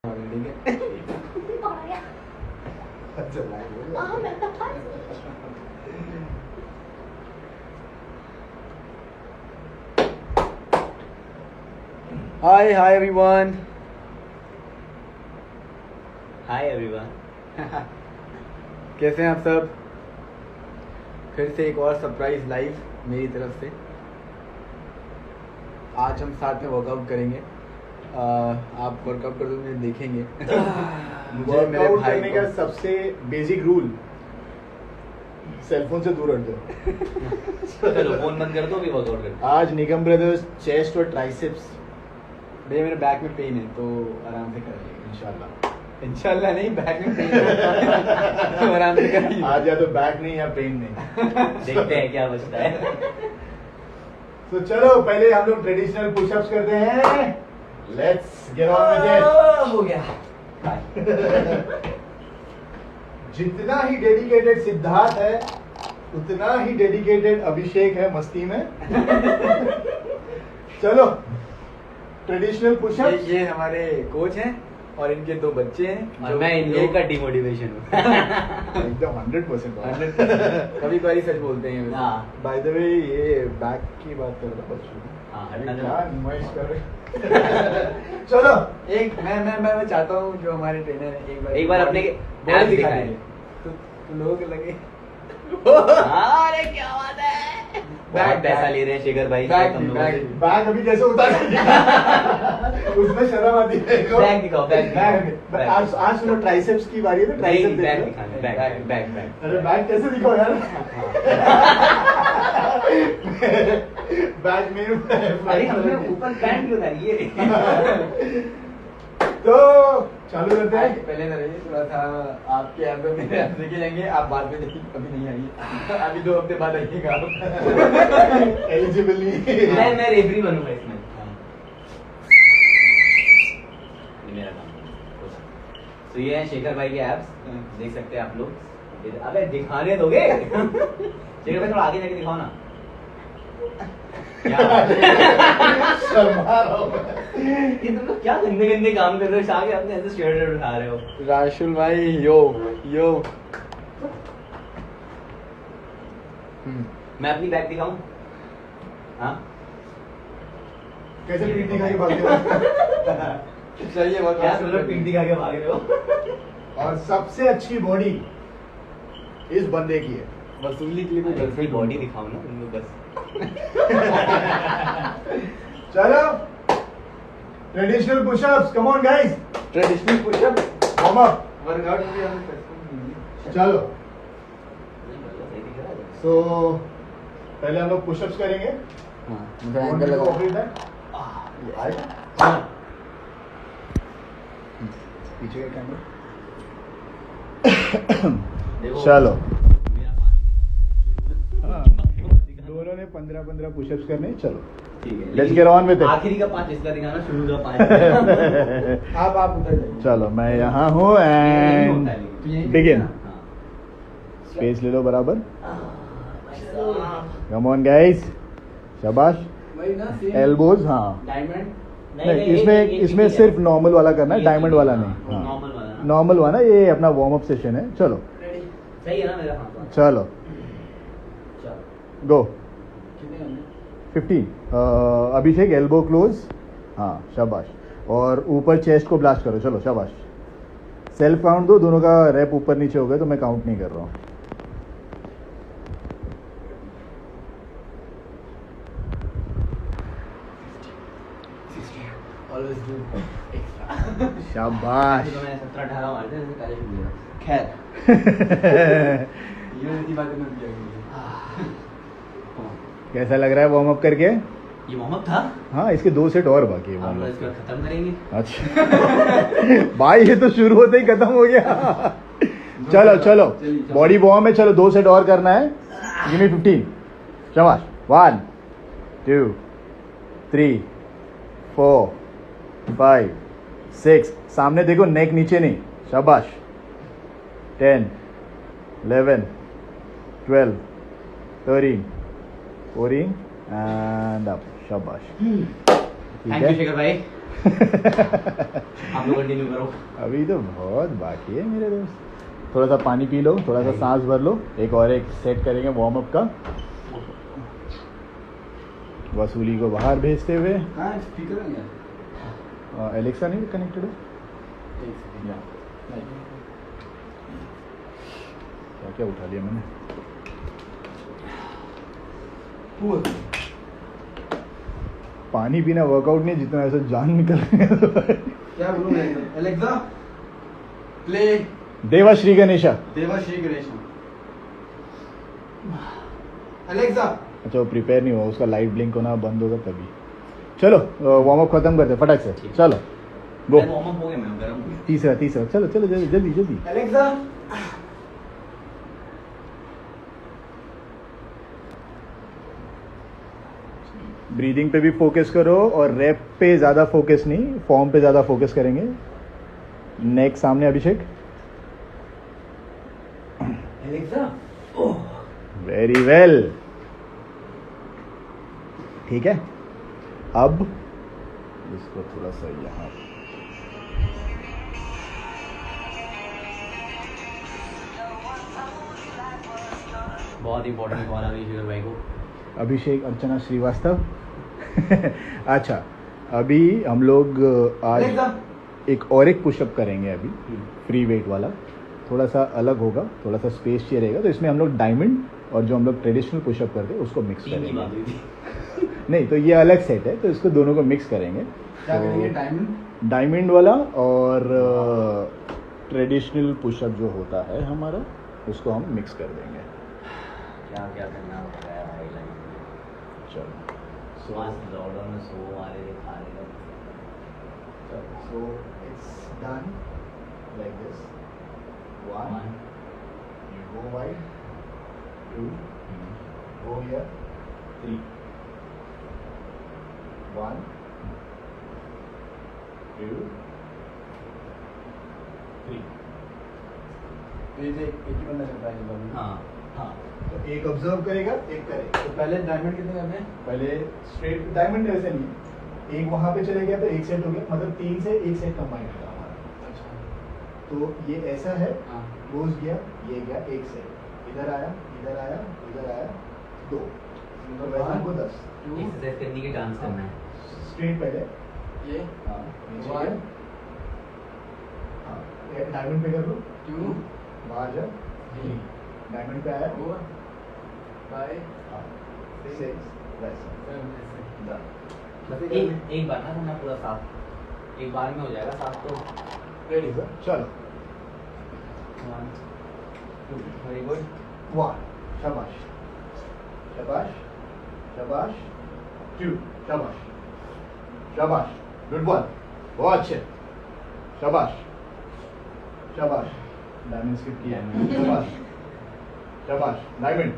Hi everyone. Hi everyone. कैसे हैं आप सब? फिर से एक और सरप्राइज लाइव मेरी तरफ से। आज हम साथ में वर्कआउट करेंगे। आप वर्कआउट करते हुए देखेंगे। मुझे मेरे वर्कआउट भाई करने का सबसे बेसिक रूल, सेलफोन से दूर हट जाओ। चलो फोन बंद कर दो, अभी वर्कआउट कर। आज निगम ब्रदर्स चेस्ट और ट्राइसेप्स भैया मेरे बैक में पेन है तो आराम से करेंगे इंशाल्लाह। इंशाल्लाह नहीं, बैक में पेन है तो आराम से करेंगे। आज या तो बैक नहीं या पेन नहीं। देखते हैं क्या बचता है। तो चलो पहले हम लोग ट्रेडिशनल पुशअप्स करते हैं। Let's get on with it. हो गया। जितना ही डेडिकेटेड सिद्धार्थ है उतना ही डेडिकेटेड अभिषेक है मस्ती में। चलो ट्रेडिशनल पुशअप्स। ये हमारे कोच हैं और इनके दो बच्चे हैं और मैं इन लोगों का डिमोटिवेशन हूँ। एकदम 100%। 100% कभी कभी सच बोलते हैं। हाँ। बाय द वे ये बैक की बात कर रहा बच्चों। हाँ, हटना क्या चलो। नुमाइश कर रहे। चलो एक मैं चाहता हूँ जो हमारे ट्रेनर है एक बार अपने बॉडी abs दिखा दिखाएं। देंगे तो लोगों को लगे अरे क्या बात है। बहुत पैसा ले रहे हैं शेखर भाई। बैग हम लोगों बैग से। बैग अभी कैसे उतार उसमें शर्म आती है। बैग दिखाओ, बैग दिखाओ। बैग आज सुनो ट्राइसेप्स की बारी है तो नहीं, ट्राइसेप्स बैग देखो। दिखाना, बैग बैग बैग। अरे बैग कैसे दिखाओ यार। बैग में अरे हमने ऊपर पैंट क्यों उतारी है? तो चालू करते हैं। पहले ना रहिए थोड़ा सा आपके ऐप में मेरे ऐप देखे जाएंगे। आप बाद में देखिए, अभी नहीं आइए, अभी 2 हफ्ते बाद आइएगा आप। एलिजिबल नहीं। मैं रेफरी बनूंगा इसमें। ये मेरा काम। तो ये है शेखर भाई के एप्स, देख सकते हैं आप लोग। अबे दिखाने दोगे? शेखर भाई थोड़ा आगे जाके दिखाओ ना। क्या शर्मा रहा हूं मैं। ये तुम लोग क्या गंदे गंदे काम कर रहे हो? आगे अपने ऐसे स्टेट उठा रहे हो। राशुल भाई यो यो। मैं अपनी बैग दिखाऊं? हाँ कैसे पीठ दिखा के भागते हो? चाहिए बहुत क्या तुम लोग पीठ दिखा के भाग रहे हो? और सबसे अच्छी बॉडी इस बंदे की है। वसूली के लिए कोई अपनी गर्लफ्रेंड बॉडी दिखाओ ना तुम लोग बस। चलो traditional pushups, come on guys. Traditional pushup warm up. Workout भी हम करते चलो सही दिख रहा है। सो पहले हम लोग पुशअप्स करेंगे। हां मुझे एंगल लगा पीछे का कैमरा। देखो। चलो दोनों ने 15-15 पुशअप्स करने। चलो ठीक है। Let's get on with it. आखिरी का 5 इसका दिखाना, शुरू का 5। आप उधर जाइए। चलो मैं यहाँ हूँ एंड बिगिन। स्पेस ले लो बराबर। कम ऑन गाइस, शाबाश। वही ना एल्बोज। हाँ डायमंड नहीं, इसमें सिर्फ नॉर्मल वाला करना है, डायमंड वाला नहीं। हाँ नॉर्मल वाला। नॉर्मल वाला, ये अपना वार्म अप सेशन है। चलो रेडी। सही है ना मेरा हाथ? चलो चलो। गो। कितने करने? 15। अभिषेक एल्बो क्लोज। हाँ शाबाश। और ऊपर चेस्ट को ब्लास्ट करो। चलो शाबाश। सेल्फ काउंट दो, दोनों का रैप ऊपर नीचे हो गया तो मैं काउंट नहीं कर रहा हूँ। Always do extra. शाबाश। तो मैंने 17-18 मार दिया, जैसे पहले शुरू किया। खैर ये इतनी बातें मत किया करिए। कैसा लग रहा है वार्म अप करके? ये वार्म अप था? हाँ इसके 2 सेट और बाकी है हम वार्म लोग अप इसको खत्म करेंगे। के। अच्छा भाई ये तो शुरू होते ही खत्म हो गया। चलो चलो बॉडी वार्म है। चलो 2 सेट और करना है। Give me 15। शाबाश। 1 2 3 4 5 6। सामने देखो, नेक नीचे नहीं। शाबाश। 10 11 12 13 14 एंड अप। शाबाश। ठीक थैंक यू है। शेखर भाई। आप लोग कंटिन्यू करो। अभी तो बहुत बाकी है मेरे दोस्त। थोड़ा सा पानी पी लो, थोड़ा सा सांस भर लो, एक सेट करेंगे वार्म अप का। वसूली को बाहर भेजते हुए। कहाँ है स्पीकर है क्या? एलेक्सा नहीं कनेक्टेड है? क्या क्या उठा लिया मैंने? पानी पीना वर्कआउट नहीं, जितना ऐसा जान निकल रही है। क्या बोलूं मैं? एलेक्सा प्ले देवा श्री गणेशा। देवा श्री गणेश। एलेक्सा अच्छा वो प्रिपेयर नहीं हुआ, उसका लाइट ब्लिंक होना बंद होगा तभी। चलो वार्म अप खत्म करते हैं फटाक से। चलो गो। वार्म अप हो गया, मैं गरम हूँ। तीसरा चलो चलो जल्दी जल्दी जल्दी। एलेक्सा ब्रीदिंग पे भी फोकस करो और रैप पे ज़्यादा फोकस नहीं, फॉर्म पे ज़्यादा फोकस करेंगे। नेक सामने अभिषेक। Alexa very well. ठीक है, अब इसको थोड़ा सा यहाँ बहुत इंपॉर्टेंट कॉल आ गई शेखर भाई को। अभिषेक अर्चना श्रीवास्तव। अच्छा अभी हम लोग आज एक पुशअप करेंगे अभी, फ्री वेट वाला, थोड़ा सा अलग होगा, थोड़ा सा स्पेस चाहिए रहेगा, तो इसमें हम लोग डायमंड और जो हम लोग ट्रेडिशनल पुशअप करते हैं उसको मिक्स तीन की बात हुई करेंगे। थी। नहीं तो ये अलग सेट है, तो इसको दोनों को मिक्स करेंगे। क्या तो करेंगे? डायमंड डायमंड वाला और ट्रेडिशनल पुशअप जो होता है हमारा, उसको हम मिक्स कर देंगे। क्या क्या करना होता है भाई लाइफ में। चलो श्वास लॉकडाउन में सो मारे थे, खा रहे थे। so it's done like this. One, you go wide. Two, go here. Three. One, two, three. तो ये एक ही बंदा कर पाएगा अभी। हाँ हाँ। तो एक ऑब्जर्व करेगा, एक करेगा। तो पहले डायमंड कितने करने हैं? पहले स्ट्रेट डायमंड वैसे नहीं, एक वहां पे चले गया तो एक सेट हो गया, मतलब 3 से एक सेट कंबाइन होगा हमारा। अच्छा तो ये ऐसा है, हाँ। रोज गया, ये गया एक सेट, इधर आया इधर आया इधर आया, 2। तो वैसे हमको 10 एक्सरसाइज करने की डांस करना है। स्ट्रेट पहले। ये हाँ नीचे One. गया। हाँ डायमंड पे कर लो, 2 बाहर जा, 3 डायमंड पे आया, 4 5 हाँ 6 वैसा 7 ऐसे। done। बस एक बार ना करना पूरा साफ, एक बार में हो जाएगा साफ। तो रेडी सर, चलो 1 2 वेरी गुड। 1 शाबाश शाबाश शाबाश, 2 शाबाश शाबाश, गुड बॉय, बहुत अच्छे, शाबाश शाबाश, डायमंड स्किप किया है, शाबाश शाबाश, डायमंड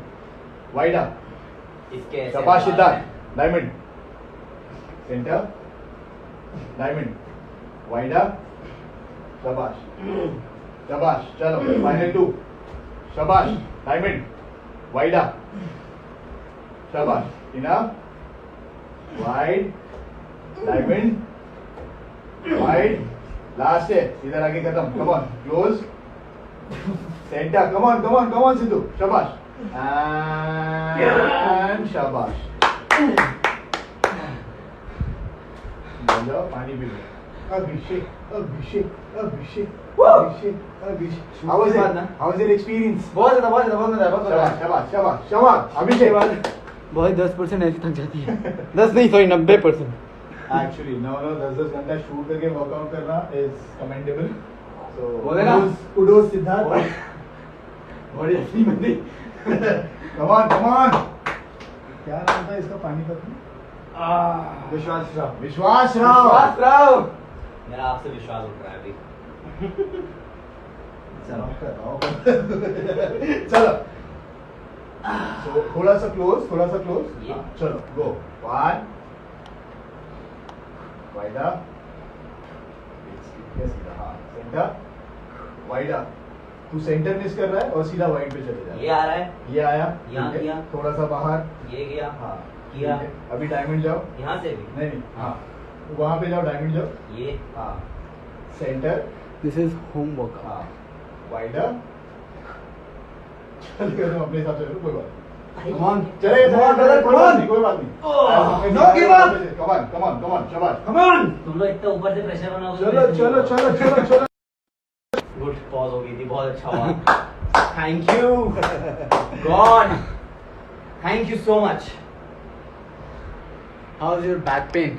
वाइड अप, इसके ऐसे शाबाश बाल सिद्धार्थ, हैं। Diamond centre, diamond wide up, शाबाश शाबाश, चलो फाइनल 2, शाबाश डायमंड वाइड अप, शाबाश, enough, wide diamond wide, last है, इधर आगे खत्म, come on close centre, come on Sidhu, शाबाश एंड शाबाश। पानी P low. Abhishek Abhishek Abhishek Abhishek Abhishek, how was your experience? बहुत ज़्यादा शाबाश शाबाश शाबाश अभिषेक। बहुत 10% ऐसी थक जाती है। 10 नहीं सॉरी 90%। एक्चुअली 9-10 घंटा शूट करके वर्कआउट करना इज कमेंडेबल। सो बोलेगा? कुडोस सिद्धार्थ, बड़ी अच्छी बंदी। कम ऑन क्या नाम था इसका पानीपत में? विश्वास राव। विश्वास राव। विश्वास राव। मेरा आपसे विश्वास उठ रहा है अभी। चलो so, थोड़ा सा क्लोज ये। चलो गो 1 वाइड अप, सीधा, हाँ सेंटर वाइड अप, तू सेंटर मिस कर रहा है और सीधा वाइड पे चले जा ये आ रहा है, ये आया, यहाँ ठीक है? किया। थोड़ा सा बाहर, ये गया, हाँ किया। ठीक है। अभी डायमंड जाओ, यहाँ से भी नहीं हाँ वहां पे जाओ, डायमंड जाओ, ये हाँ, centre, this is home workout. हाँ, वाइडर, चलिए तुम अपने हिसाब से करो, कोई बात नहीं. Come on. चलेगा, Come on, brother, कोई come बात on. नहीं, कोई बात नहीं. Oh, no give up. Come on, come on, come on, शाबाश. Come on. तुम लोग इतना ऊपर से प्रेशर बनाओगे. चलो चलो चलो चलो चलो. गुड पॉज हो गई थी, बहुत अच्छा हुआ. Thank you God, thank you so much. How is your back pain?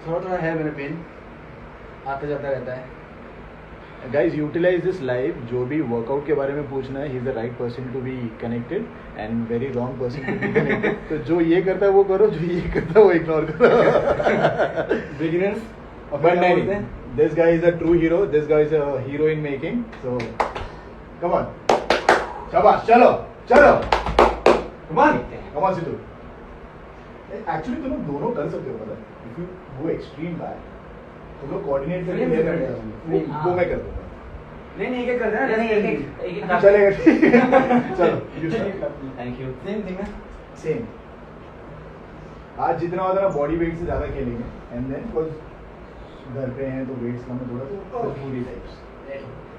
थोड़ा है मेरा पेन, आता जाता रहता है. Guys, utilize this live. जो भी वर्कआउट के बारे में पूछना है, he is the right person to be connected and very wrong person to be connected. तो जो ये करता है वो करो, जो ये करता है वो इग्नोर करो. Beginners. But नहीं, this guy is a true hero. This guy is a hero in making. So, come on. शाबाश, चलो, चलो. Come on, come on, Sidhu. Actually तुम लोग दोनों कर सकते हो, पता है? If you go extreme back, तुम लोग कोऑर्डिनेट करके Frame ले से सकते कर हो. देगा. वो मैं कर दूंगा. नहीं एक एक कर देना. नहीं, एक चलेगा, ठीक है. चलो, you start. Thank you. Same thing है. सेम. आज जितना होता है बॉडी वेट से ज्यादा खेलेंगे एंड देन कुछ घर पे हैं तो वेट्स कम है थोड़ा तो पूरी टाइप्स.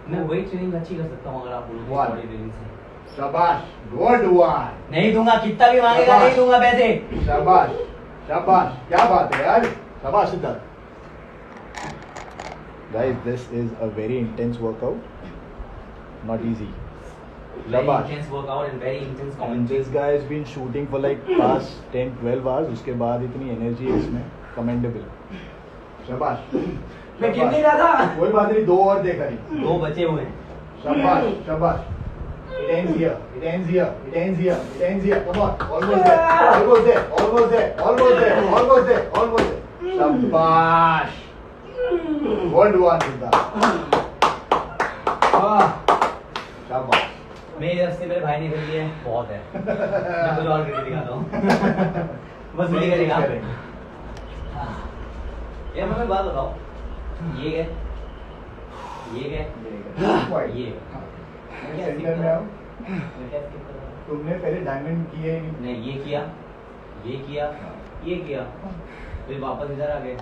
मैं वेट ट्रेनिंग अच्छी कर सकता हूँ अगर आप बोलोगे One. बॉडी ट्रेनिंग से. शाबाश, गुड वन. नहीं दूंगा, कितना भी मांगेगा शाबाश. नहीं दूंगा पैसे. शाबाश, शाबाश, क्या बात है यार. शाबाश Siddharth. Guys, this is a very intense workout. Not easy. Very शाबाश. intense workout and very intense And commentary. this guy has been shooting for like past 10-12 hours. उसके बाद इतनी एनर्जी है इसमें, commendable. शाबाश. मैं गिन नहीं रहा था. कोई बात नहीं, दो और देखा नहीं. दो बचे हुए हैं. शाबाश, शाबाश. It ends here. It ends here. It ends here. It ends here. Come on. Almost there. Almost there. Almost there. Almost there. Almost there. Almost there. शाबाश. Good one, Siddharth. शाबाश. मेरी तरफ से मेरे भाई ने कर लिया है, बहुत है. मैं कुछ और करके दिखाता हूँ. बस मुझे करेगा. ये मैं बात बताओ. ये क्या? ये क्या? ये. सेंटर में आओ. मैं क्या skip कर रहा हूँ? तुमने पहले डायमंड किए ही नहीं. नहीं, ये किया, ये किया, ये किया, फिर वापस इधर आ गए,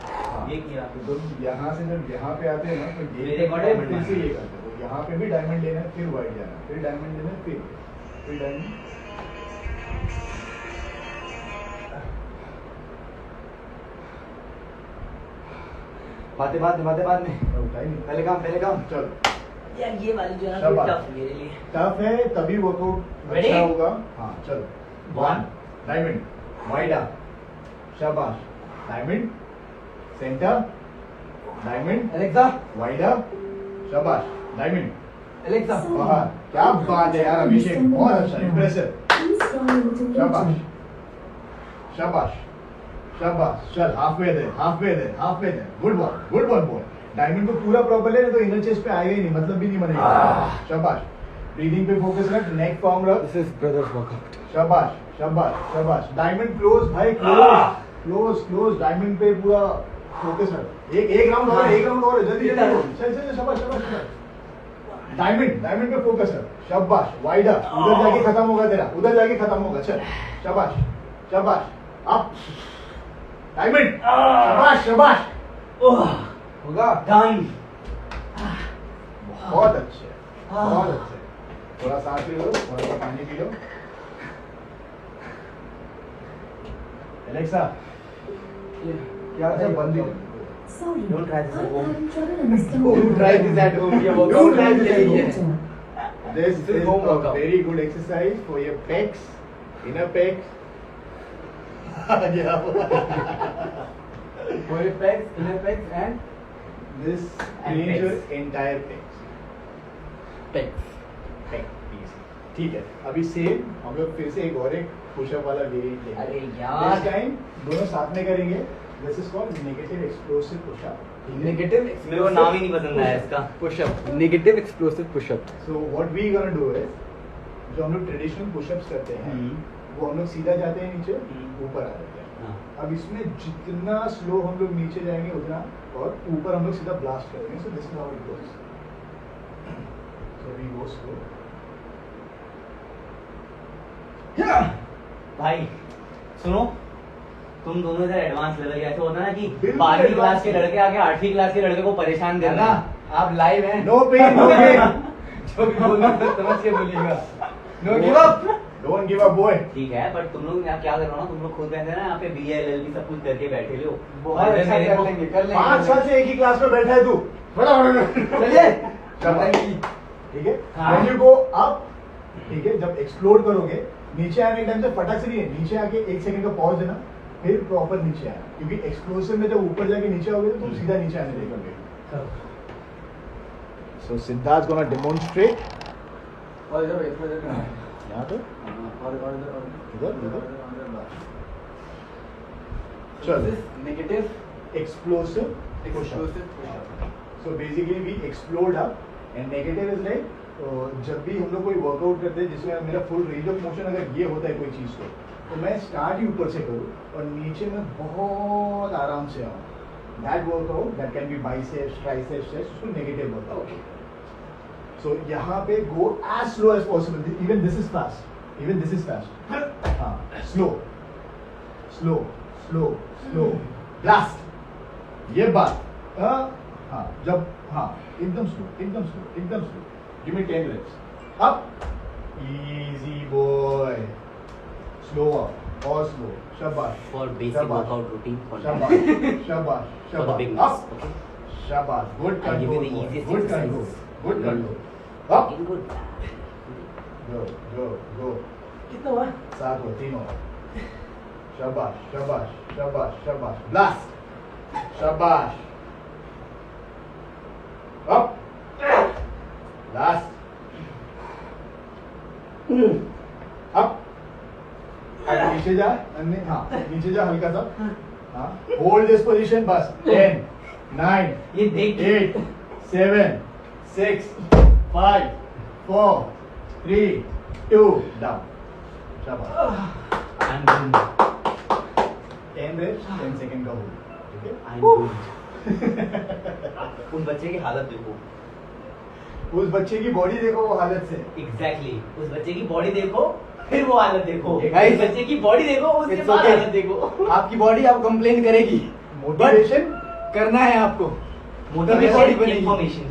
ये किया. तो तुम यहाँ से जब यहाँ पे आते हैं ना तो ये मेरे को diamond फिर से मारना है. ये करते हो. यहाँ पे भी डायमंड लेना है, फिर वाइड जाना है, फिर डायमंड लेना है, फिर डायमंड. बातें बाद में. उठा ही नहीं. पहले काम. चलो. यार ये वाली जो है ना शाबाश. tough है मेरे लिए. टफ है तभी वर्कआउट Ready? अच्छा होगा. हाँ चलो. One. Diamond, wide up. शाबाश. Diamond, centre, diamond, Alexa. Wide up. शाबाश. Diamond, Alexa. बाहर. क्या बात है यार अभिषेक, बहुत अच्छा, इम्प्रेसिव. शाबाश, शाबाश, शाबाश. चल हाफवे दे. Good one boy. डायमंड को पूरा प्रॉपर ले तो इनर चेस्ट पे आएगा ही नहीं, मतलब भी नहीं बनेगा. शाबाश. ब्रीदिंग पे फोकस रख, नेक फॉर्म रख. This is brothers workout. शाबाश, शाबाश, शाबाश. डायमंड क्लोज भाई, क्लोज. डायमंड पे पूरा फोकस रख. एक राउंड और है, जल्दी चल. शाबाश. डायमंड पे फोकस रख. शाबाश. Wide up. उधर जाके खत्म होगा तेरा, चल. शाबाश. अप. डायमंड. शाबाश. होगा. Done. बहुत अच्छे. थोड़ा सांस ले लो, थोड़ा सा पानी पी लो. एलेक्सा, क्या अच्छा, बंद ही. Sorry, Don't try this at home. I'm having trouble understanding. Don't try this at home. ये workout Don't try नहीं this चाहिए. at home. This This is is home a workout. very good exercise for your pecs, inner pecs. Yeah. For your pecs, inner pecs and This And cleans your pecs. entire pecs. pecs. Pec piece. ठीक है. अभी same हम लोग फिर से एक pushup वाला variant लेंगे. अरे This यार. time दोनों साथ में करेंगे. This is called negative explosive push-up. Negative मेरे को नाम ही नहीं पसंद आया इसका. push-up. Negative explosive push-up. So what we gonna do is, जो हम लोग ट्रेडिशनल पुशअप्स करते हैं, वो हम लोग सीधा जाते हैं नीचे, ऊपर आ जाते हैं. हाँ. अब इसमें जितना स्लो हम लोग नीचे जाएंगे उतना, और ऊपर हम लोग सीधा ब्लास्ट करेंगे. So this is how it goes. So we go slow. भाई सुनो, तुम दोनों इधर एडवांस लेवल के, ऐसे होता है ना कि बिल्कुल 12वीं क्लास के advance। लड़के आके 8वीं क्लास के लड़के को परेशान कर है रहा ना, आप लाइव हैं। नो पेन नो गेन, जो भी बोलना है समझ के बोलिएगा। Know give up. Don't give up boy. ठीक है, बट तुम लोग यहाँ क्या कर रहे हो ना, तुम लोग खुद कहते हैं ना यहाँ पे BLLB सब कुछ करके बैठे हो। बहुत अगर अच्छा मेरे कर को- लेंगे, कर लेंगे। 5 साल से एक ही क्लास में बैठा है तू। चलिए ठीक है, हाँ। when you go up, ठीक है, जब एक्सप्लोर करोगे नीचे आने के टाइम से फटक से नहीं है, नीचे आके 1 सेकंड का पॉज देना, फिर प्रॉपर नीचे आना, क्योंकि एक्सप्लोसिव में जब ऊपर जाके नीचे आओगे तो तुम सीधा नीचे आने लगोगे। सो सिद्धार्थ गोना डेमोन्स्ट्रेट और इधर इधर यहाँ पे और इधर इधर चलो negative explosive explosive so basically we explored up and negative is like जब भी हम लोग कोई वर्कआउट करते हैं जिसमें मेरा फुल रेंज ऑफ मोशन अगर ये होता है कोई चीज़ को, तो मैं स्टार्ट ही ऊपर से करूँ और नीचे में बहुत आराम से आऊँ। That workout that can be biceps triceps chest, उसको नेगेटिव वर्कआउट। सो यहाँ पे go as slow as possible, even this is fast, even this is fast. हाँ, slow slow slow slow blast. ये बात हाँ, जब हाँ एकदम स्लो एकदम स्लो एकदम slow. Give me 10 reps up, easy boy, slow up और स्लो, शाबाश For basic शाबाश, workout routine for शाबाश शाबाश for the शाबाश beginners. Up, Okay. शाबाश, good I'll give you control the easiest good control exercises. Good control up, Looking good. गो गो गो, कितना हुआ? 7 और 3 और, शाबाश शाबाश शाबाश शाबाश, ब्लास्ट, शाबाश अप, लास्ट अप, अब नीचे जा, हाँ नीचे जा हल्का सा, हाँ होल्ड दिस पोजीशन बस। 10 9 ये देख 8 7 6 5 4 3 2 डाउन, शाबाश। I'm good. 10 reps 10 सेकंड का होल्ड, ठीक है। I'm good. उस बच्चे की हालत देखो। उस बच्चे की बॉडी देखो वो हालत से। Exactly. उस बच्चे की बॉडी देखो, फिर वो हालत देखो। Guys, उस बच्चे की बॉडी देखो, उसके It's बाद okay. हालत देखो। आपकी बॉडी आप कंप्लेन करेगी, मोटिवेशन करना है आपको। Motivation, बॉडी बनेगी। information.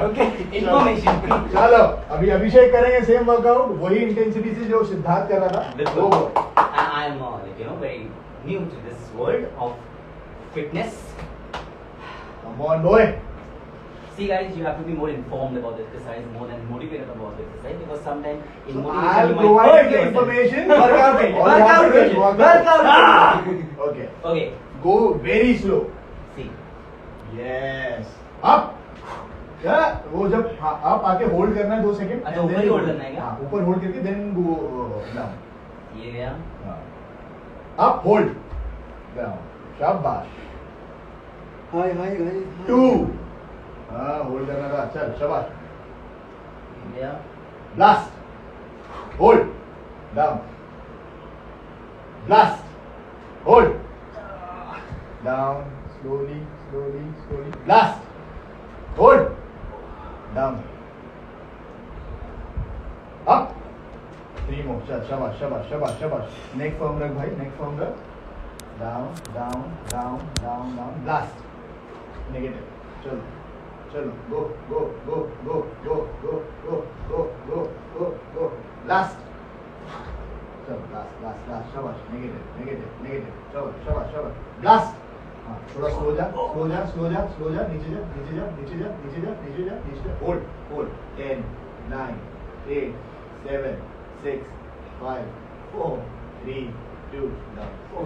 Okay Information. चलो अभी अभिषेक करेंगे सेम वर्कआउट, वही इंटेंसिटी से जो सिद्धार्थ कर रहा था। बिल्कुल। वो I am very new to this world of fitness. come on boy। See guys, you have to be more informed about the exercise, more than motivated about the exercise, because sometimes in So motivation I'll you might provide hurt the yourself. information। Workout करिए, और workout करिए, workout करिए। Okay, Okay, go very slow। see. Yes, up। क्या वो जब हाँ up आके hold करना है 2 सेकंड। अच्छा, ऊपर ही hold करना है क्या? हाँ, ऊपर होल्ड करके देन गो डाउन। ये गया। अप होल्ड डाउन, शाबाश। हाय हाय हाय 2 हाँ होल्ड करना था, अच्छा शाबाश। ये गया। Blast hold down, blast hold down, slowly slowly slowly, blast hold down, up 3 मोर, शाबाश शाबाश शाबाश शाबाश। नेक फर्म रख भाई, नेक फर्म रख। Down down down down down, blast negative. चलो चलो गो गो गो गो गो गो गो गो गो गो गो, लास्ट। चलो लास्ट लास्ट लास्ट, शाबाश। नेगेटिव नेगेटिव नेगेटिव, शाबाश शाबाश शाबाश, ब्लास्ट। हाँ थोड़ा स्लो जा स्लो जा स्लो जा स्लो जा, नीचे जा नीचे जा नीचे जा नीचे जा नीचे जा नीचे जा, होल्ड होल्ड। 10 9 8 7 6 5 4 3 2 डाउन।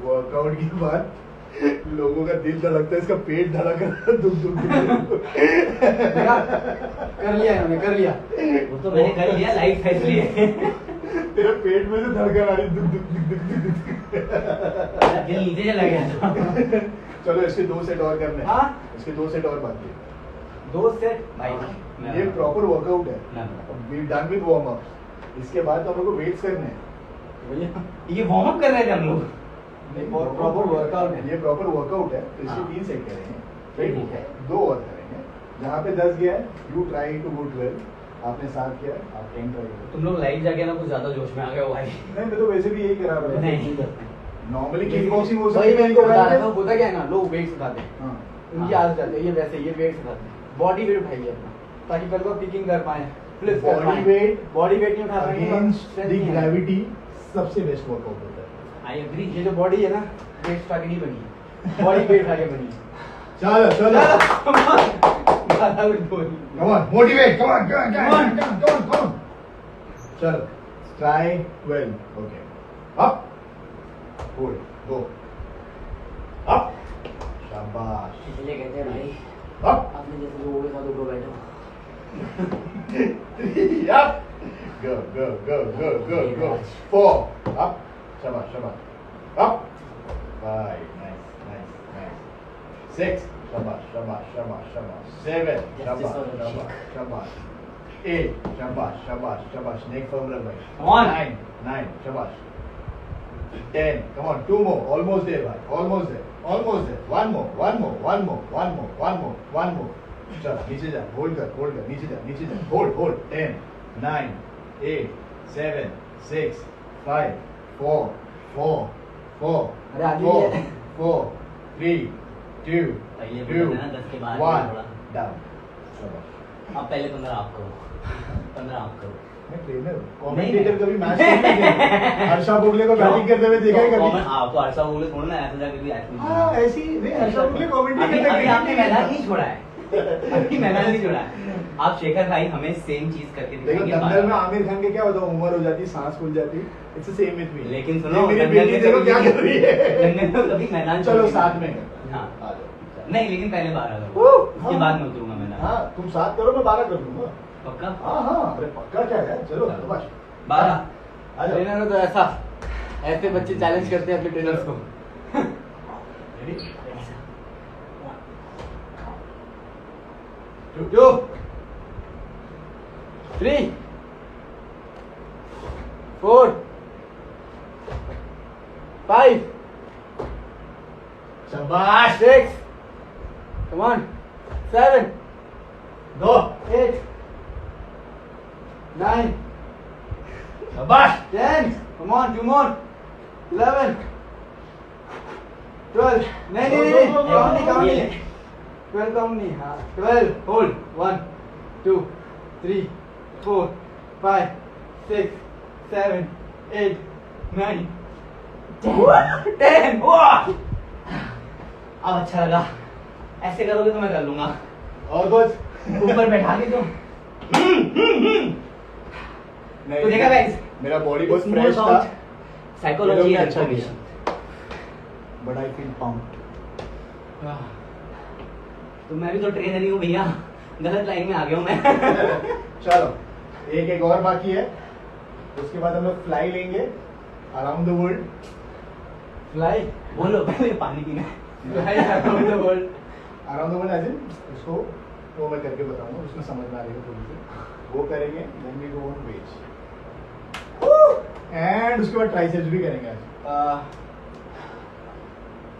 वर्कआउट के बाद लोगों का दिल धड़कता है, इसका पेट धड़क रहा है, दुख दुख दुख। देखा? कर लिया इन्होंने, कर लिया। वो तो मैंने कर लिया लाइफ फैसले। तेरे पेट में से धड़कन आ रही, दुख दुख दुख दुख दुख दुख। मेरा दिल नीचे चला गया। चलो इसके 2 सेट और करने हैं। हाँ? इसके 2 सेट और बाकी है। 2 सेट भाई ये प्रॉपर वर्कआउट है। ना। We done with warm up. इसके बाद तो हम लोग को वेट्स करने हैं। भैया ये वार्म अप कर रहे थे हम लोग। प्रॉपर वर्कआउट है। ये प्रॉपर वर्कआउट है, तो इसके हाँ। 3 सेट करेंगे। ठीक है। 2 और करेंगे। जहाँ पे 10 गया है, यू ट्राई टू गो 12, आपने 7 किया, आप 10 ट्राई करो। तुम लोग लाइव जाके ना कुछ ज्यादा जोश में आ गए हो भाई। नहीं, मैं तो वैसे भी यही करा रहा था। नहीं नॉर्मली किक बॉक्सिंग हो वही सकती मैं है, इनको बता रहा था, होता क्या है ना, लोग वेट उठाते हैं, हाँ, उनकी आदत रहती है, ये वैसे ये वेट उठाते हैं, बॉडी वेट उठाइए अपना, ताकि कल को पिकिंग कर पाए, फ्लिप कर बॉडी पाए। वेट बॉडी वेट नहीं उठा पाएंगे तो अगेंस्ट strength द नहीं आएगी। ग्रेविटी सबसे बेस्ट वर्कआउट होता है। I agree. ये जो बॉडी है ना, वेट उठा के नहीं बनी है, बॉडी वेट उठा के बनी है। चलो चलो, ज्यादा कुछ बोल come on, motivate, come on, come on. चलो, try 12, okay. Up, hold, go. Up, शाबाश. इसलिए कहते हैं भाई Up, अपने जैसे लोगों के साथ उठो बैठो। 3, up. Go. 4, up. शाबाश. Up. 5, nice. 6, शाबाश. 7, शाबाश. 8, शाबाश. Neck firm रख भाई. Come on. 9, शाबाश. 10, come on, 2 more, almost there भाई, almost there. 1 more. चल, नीचे जा, hold कर, नीचे जा, hold. 10, 9, 8, 7, 6, 5, 4, अरे आगे ही है। 4, 3, 2, पहले 2, बोला ना, 10 के बाद 1, थोड़ा। down. शाबाश. अब पहले 15 आप करो। 15 आप करो। मैं ट्रेनर हूँ, कमेंटेटर कभी मैच नहीं देखा। हर्षा बोगले को बैटिंग करते हुए देखा है कभी? आप तो हर्षा बोले थोड़ा ना ऐसा जाके भी हाँ, ऐसी नहीं, हर्षा बोगले कमेंट्री अभी करते अभी आपने मैदान नहीं छोड़ा है। अभी मैदान नहीं छोड़ा है। आप शेखर भाई हमें सेम चीज करके देखो दिखाएंगे दंगल में 12। आमिर खान के क्या होता है, उम्र हो जाती, सांस फूल जाती, it's the same with me. लेकिन सुनो, मेरी दंगल बेटी में देखो कभी- क्या कर रही है। दंगल में कभी मैदान चलो छोड़ेंगे। साथ में करते हैं। हाँ। आ जाओ। नहीं लेकिन पहले 12 करो। हाँ। उसके बाद मैं उतरूंगा मैदान। हाँ, तुम 7 करो, मैं 12 कर दूंगा। पक्का? हाँ, अरे पक्का क्या है, चलो चलो। बस 12। आ जाओ। ट्रेनर तो ऐसे बच्चे चैलेंज करते हैं अपने ट्रेनर्स को। Ready? 2, 3, 4, 5, शाबाश. 6, come on, 7, दो. 8, 9, शाबाश. 10, come on, 2 more, 11, 12, नहीं, count नहीं, 12 count नहीं, हाँ, 12, hold, 1, 2, 3, 4, 5, 6, 7, 8, 9, 10, वाह! अब अच्छा लगा। ऐसे करोगे तो मैं कर लूंगा। और कुछ? ऊपर बैठा के तो नहीं, तो देखा guys? मेरा बॉडी बहुत It's more फ्रेश था, about psychology ये लोग ने and अच्छा information. But I feel pumped. तो मैं भी तो ट्रेनर ही हूँ भैया। गलत लाइन में आ गया हूँ मैं। चलो, एक और बाकी है, उसके बाद हम लोग फ्लाई लेंगे अराउंड द वर्ल्ड. Fly, बोलो पहले पानी पीना है। fly around the world. Around the world as in उसको वो मैं करके बताऊंगा, उसमें समझ में आ रही है थोड़ी सी. वो करेंगे, then we go on wedge, and उसके बाद ट्राइसेप्स भी करेंगे आज.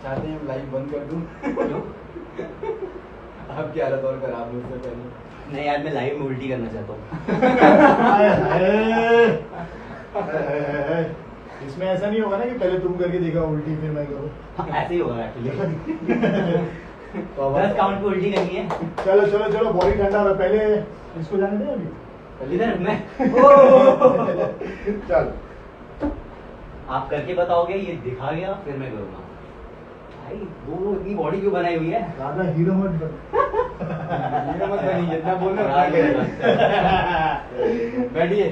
चाहते हैं लाइव बंद कर दूं? आपकी हालत और खराब हो उससे पहले। नहीं यार मैं लाइव में उल्टी करना चाहता हूँ। इसमें ऐसा नहीं होगा ना कि पहले तुम करके देखा उल्टी फिर मैं करूँ. ऐसे ही होगा एक्चुअली। 10 काउंट पे उल्टी करनी है। चलो बॉडी ठंडा हो रहा है, पहले इसको जाने दे अभी. इधर मैं चल. आप करके बताओगे, ये दिखा गया फिर मैं करूँगा। भाई दोनों इतनी बॉडी क्यों बनाई हुई है? ज्यादा हीरो मत बन. हीरो मत बनिए, जितना बोल रहे हो उतना करिए। बैठिए,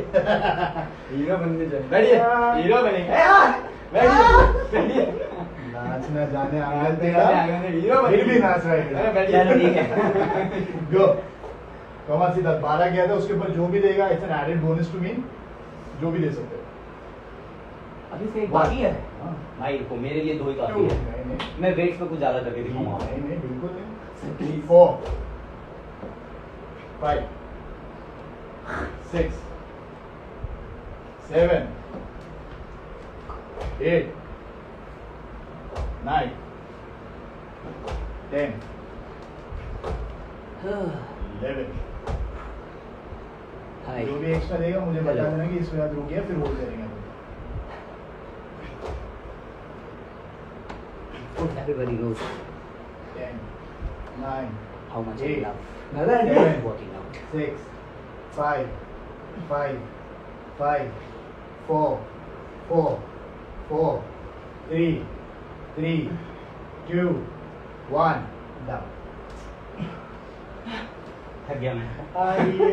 हीरो बनने चाहिए। बैठिए, हीरो बनेंगे। बैठिए, नाचना जाने आंगन आगे तेरा, हीरो फिर भी बनेंगे। नाच रहा है. अरे बैठिए। चलो ठीक है। गो. कमाल सीधा 12 गया था, उसके ऊपर जो भी देगा it's an added bonus to me. जो भी दे सकते हो. अभी से एक बाकी है हाँ. भाई को, मेरे लिए 2 ही काफी है। नहीं, मैं वेट्स पे कुछ ज्यादा करके दिखाऊंगा। नहीं, बिल्कुल नहीं. 4, 5, 6, 7, 8, 9, 10, 11, हाय जो भी एक्स्ट्रा देगा मुझे बता Hello. देना कि इसके बाद रुक गया फिर होल्ड करेंगे अपन। Everybody knows 10 9 how much I Eight. Love Nada, Seven. Working out 6 5 5 4 4 4 3 3 2 1 down. थक गया मैं आइए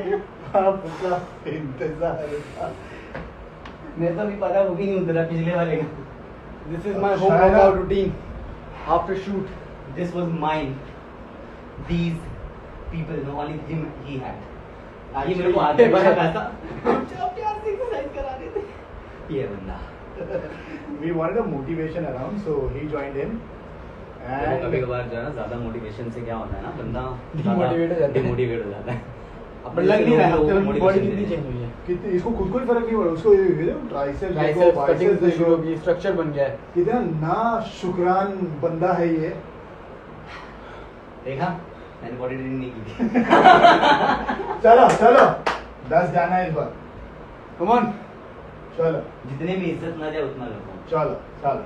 आपका इंतजार था। मैं तो अभी पता वो भी नहीं उतरा पिछले वाले का This is my home workout routine after shoot. This was mine. These people, no, only him he had. ये मेरे को आते बड़ा पैसा अपने हाथ से एक्सरसाइज करा रहे थे ये बंदा We wanted a motivation around, so he joined in. देखो, कभी कभार जो है ना ज्यादा मोटिवेशन से क्या होता है ना बंदा Demotivate हो जाता है। डिमोटिवेट हो जाता है अब लग नहीं रहा है लोग आपके motivation बॉडी दे कितनी रहे हैं। चेंज हुई है। कितने इसको खुद को ही फर्क नहीं पड़ा, उसको ये ट्राइसेप्स देखो, Triceps, biceps cutting से शुरू देखो, होगी, स्ट्रक्चर बन गया है। कितना ना शुक्रान बंदा है ये। देखा मैंने बॉडी ट्रेनिंग नहीं की थी चलो चलो 10 जाना है इस बार। Come on. चलो जितने में इज्जत ना जाए उतना लगता चलो चलो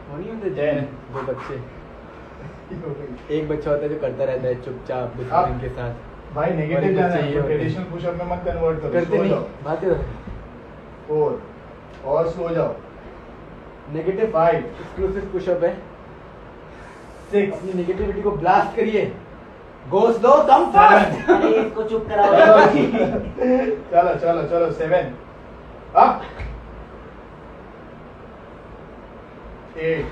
वो नहीं होते 10 दो बच्चे, एक बच्चा होता है जो करता रहता है चुपचाप आप- डिसिप्लिन के साथ। भाई और नेगेटिव एक जाना बच्चे है, ये होते हैं। ट्रेडिशनल पुशअप में मत कन्वर्ट करो। करते सो नहीं, जाओ। बातें 4 और स्लो जाओ। नेगेटिव 5 एक्सक्लूसिव पुशअप है। 6 अपनी नेगेटिविटी को ब्लास्ट करिए। गोस दो कम फास्ट। अरे इसको चुप कराओ चलो चलो चलो 7 अप 8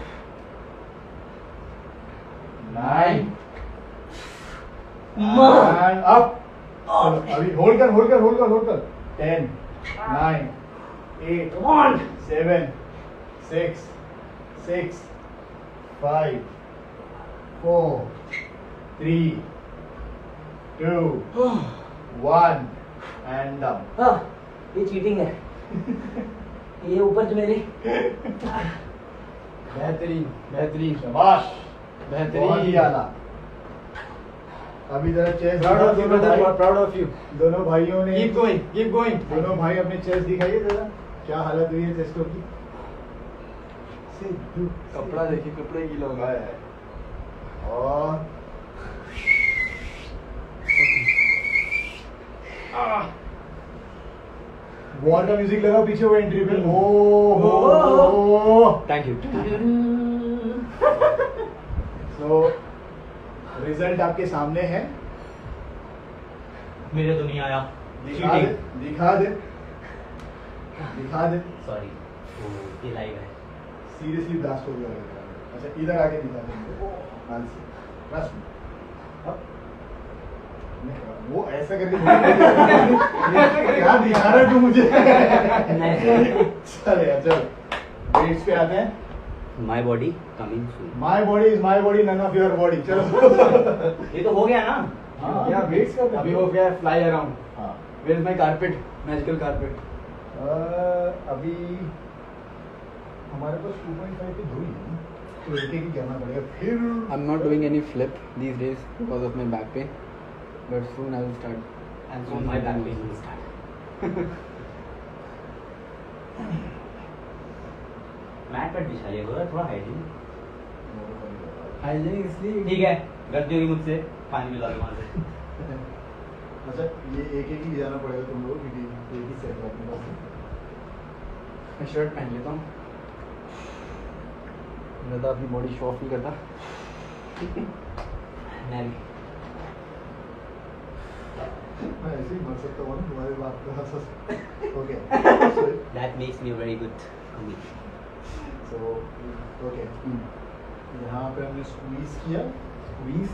9 and up चलो, अभी होल्ड कर 10 9 8 Come on. 7 6 6 5 4 3 2 1 and down। हाँ, ये चीटिंग है ये ऊपर जो मेरे बेहतरीन बेहतरीन शाबाश बेहतरीन। बहुत ही आला। अभी जरा chest proud of you brother, proud of you. दोनों भाइयों ने कीप गोइंग दोनों भाई अपने चेस्ट दिखाइए जरा, क्या हालत हुई है चेस्टों की। कपड़ा देखिए, कपड़े गीला हो गया है। और वॉर का म्यूजिक लगा पीछे वो एंट्री पे। ओ थैंक यू सो रिजल्ट आपके सामने है, मेरे तो नहीं आया दिखा दे दिखा दे दिखा दे। सॉरी ये लाइव है सीरियसली ब्लास्ट हो गया। अच्छा इधर आके दिखा दे। Trust me. वो ऐसा करके क्या दिखा रहा है तू मुझे। चल यार चल वेट्स पे आते हैं। My body coming soon my body is my body, none of your body. चलो ये तो हो गया ना हाँ, या वेट्स का अभी हो गया फ्लाई अराउंड। हाँ where is my carpet, magical carpet. अभी हमारे पास 2.5 पे 2 ही है, तो एक ही करना पड़ेगा फिर। I am not doing any flip these days because of my back pain, but soon I will start. And soon my back pain will start mat पर बिछाइए बोला थोड़ा हाइजीन हाइजीनिक इसलिए ठीक है गलती होगी मुझसे पानी मिला दो वहां से अच्छा ये एक ही जाना पड़ेगा तुम लोग, क्योंकि एक ही सेट है अपने पास। मैं शर्ट पहन लेता हूँ, ज़्यादा अपनी बॉडी शो ऑफ नहीं करता। मैं भी मैं ऐसे ही मर सकता हूँ ना तुम्हारे बात का हंस। Okay that makes me very good comedy so okay यहाँ पे हमने स्क्वीज किया, स्क्वीज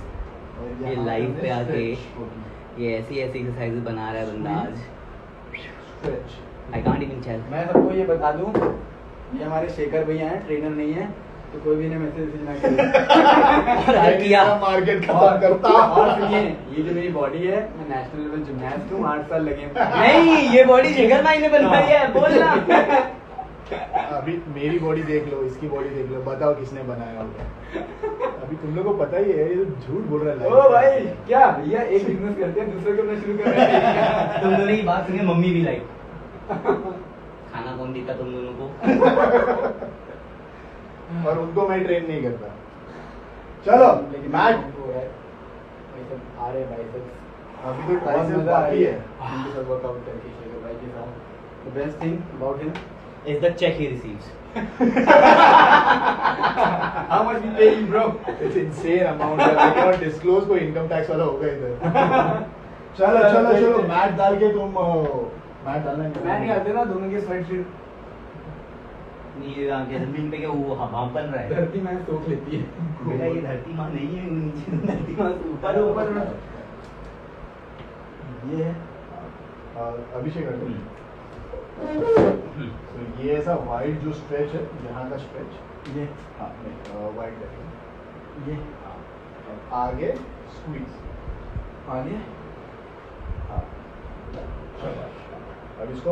और ये यहाँ live हमने पे आके stretch होगी। ये ऐसी ऐसी एक्सरसाइजेस बना रहा है बंदा आज stretch I can't even tell मैं सबको ये बता दूं, ये हमारे शेखर भैया हैं, ट्रेनर नहीं है, तो कोई भी इन्हें मैसेज ना करे। और आज किया मार्केट और खत्म करता। और सुनिए, ये जो मेरी बॉडी है, मैं नेशनल लेवल जिम्नास्ट हूँ, 8 साल लगे हैं। नहीं ये बॉडी शेखर भाई ने बनवाई है बोलना अभी मेरी बॉडी देख लो, इसकी बॉडी देख लो, बताओ किसने बनाया होगा। अभी तुम लोग को पता ही है, ये तो झूठ बोल रहा है। ओ भाई क्या भैया, एक बिजनेस करते हैं दूसरे को अपना शुरू कर रहे हैं। तुम दोनों की बात सुनिए, मम्मी भी लाइक खाना कौन देता तुम दोनों को? और उनको मैं ट्रेन नहीं करता। चलो मैट आ रहे भाई सब, अभी तो बहुत ट्राइसेप्स मजा आ बाकी रही है। है इनके साथ वर्कआउट करके शेखर भाई के साथ। The best thing about him, Is the check he receives. how much we pay him, bro? It's insane amount that I cannot disclose, कोई इनकम टैक्स वाला होगा इधर। चलो चलो चलो मैट डाल के तुम मैट डालना है। मैं नहीं आते ना दोनों के स्वेटशर्ट, नीचे आके जमीन पे क्या वो हवा बन रहा है? धरती में सोख लेती है। बेटा ये धरती माँ नहीं है, नीचे तो धरती माँ से ऊपर है, ऊपर। ये है अभिषेक कर दो। तो ये ऐसा वाइड जो स्ट्रेच है, यहाँ का स्ट्रेच, ये हाँ नहीं वाइड है ये हाँ। अब आगे स्क्वीज, आगे हाँ शाबाश। अब इसको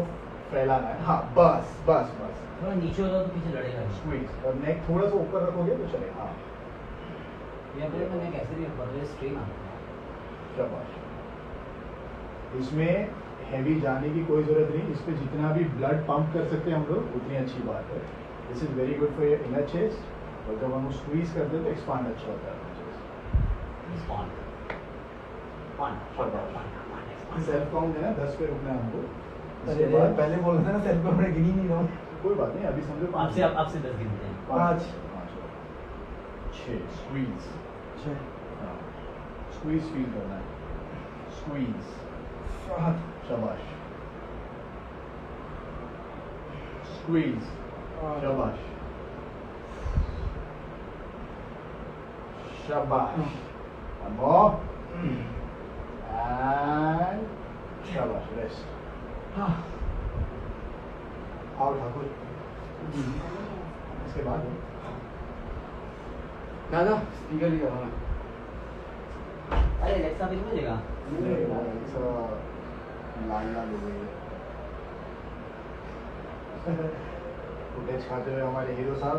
फैलाना है, हाँ बस बस बस। थोड़ा नीचे होता तो पीछे लड़ेगा। स्क्वीज और नेक थोड़ा सा ऊपर रखोगे तो चलेगा। हाँ ये अपने मैंने कैसे नहीं बदले स्ट्रेन आता है। शाबाश। इसमें हैवी जाने की कोई जरूरत नहीं, इस पे जितना भी ब्लड पंप कर सकते हैं हम लोग उतनी अच्छी बात है। This is very good for your inner chest, और जब हम स्क्वीज करते हैं तो एक्सपांड अच्छा होता है। सेल्फ काउंट है ना 10 पे रुकना है हमको। अरे उसके बाद पहले बोल रहे ना सेल्फ को मैं गिन ही नहीं रहा हूँ। कोई बात नहीं, अभी समझो आपसे 10 गिनते हैं। 5 6 स्क्वीज, स्क्वीज फील करना है, स्क्वीज शाबाश, स्क्वीज शाबाश शाबाश, one more and शाबाश, रेस्ट। आओ ठाकुर। इसके बाद दादा स्पीकर भी करवाना। अरे एलेक्सा भी नहीं बजेगा। फुटेज खाते हुए हमारे हीरो साहब।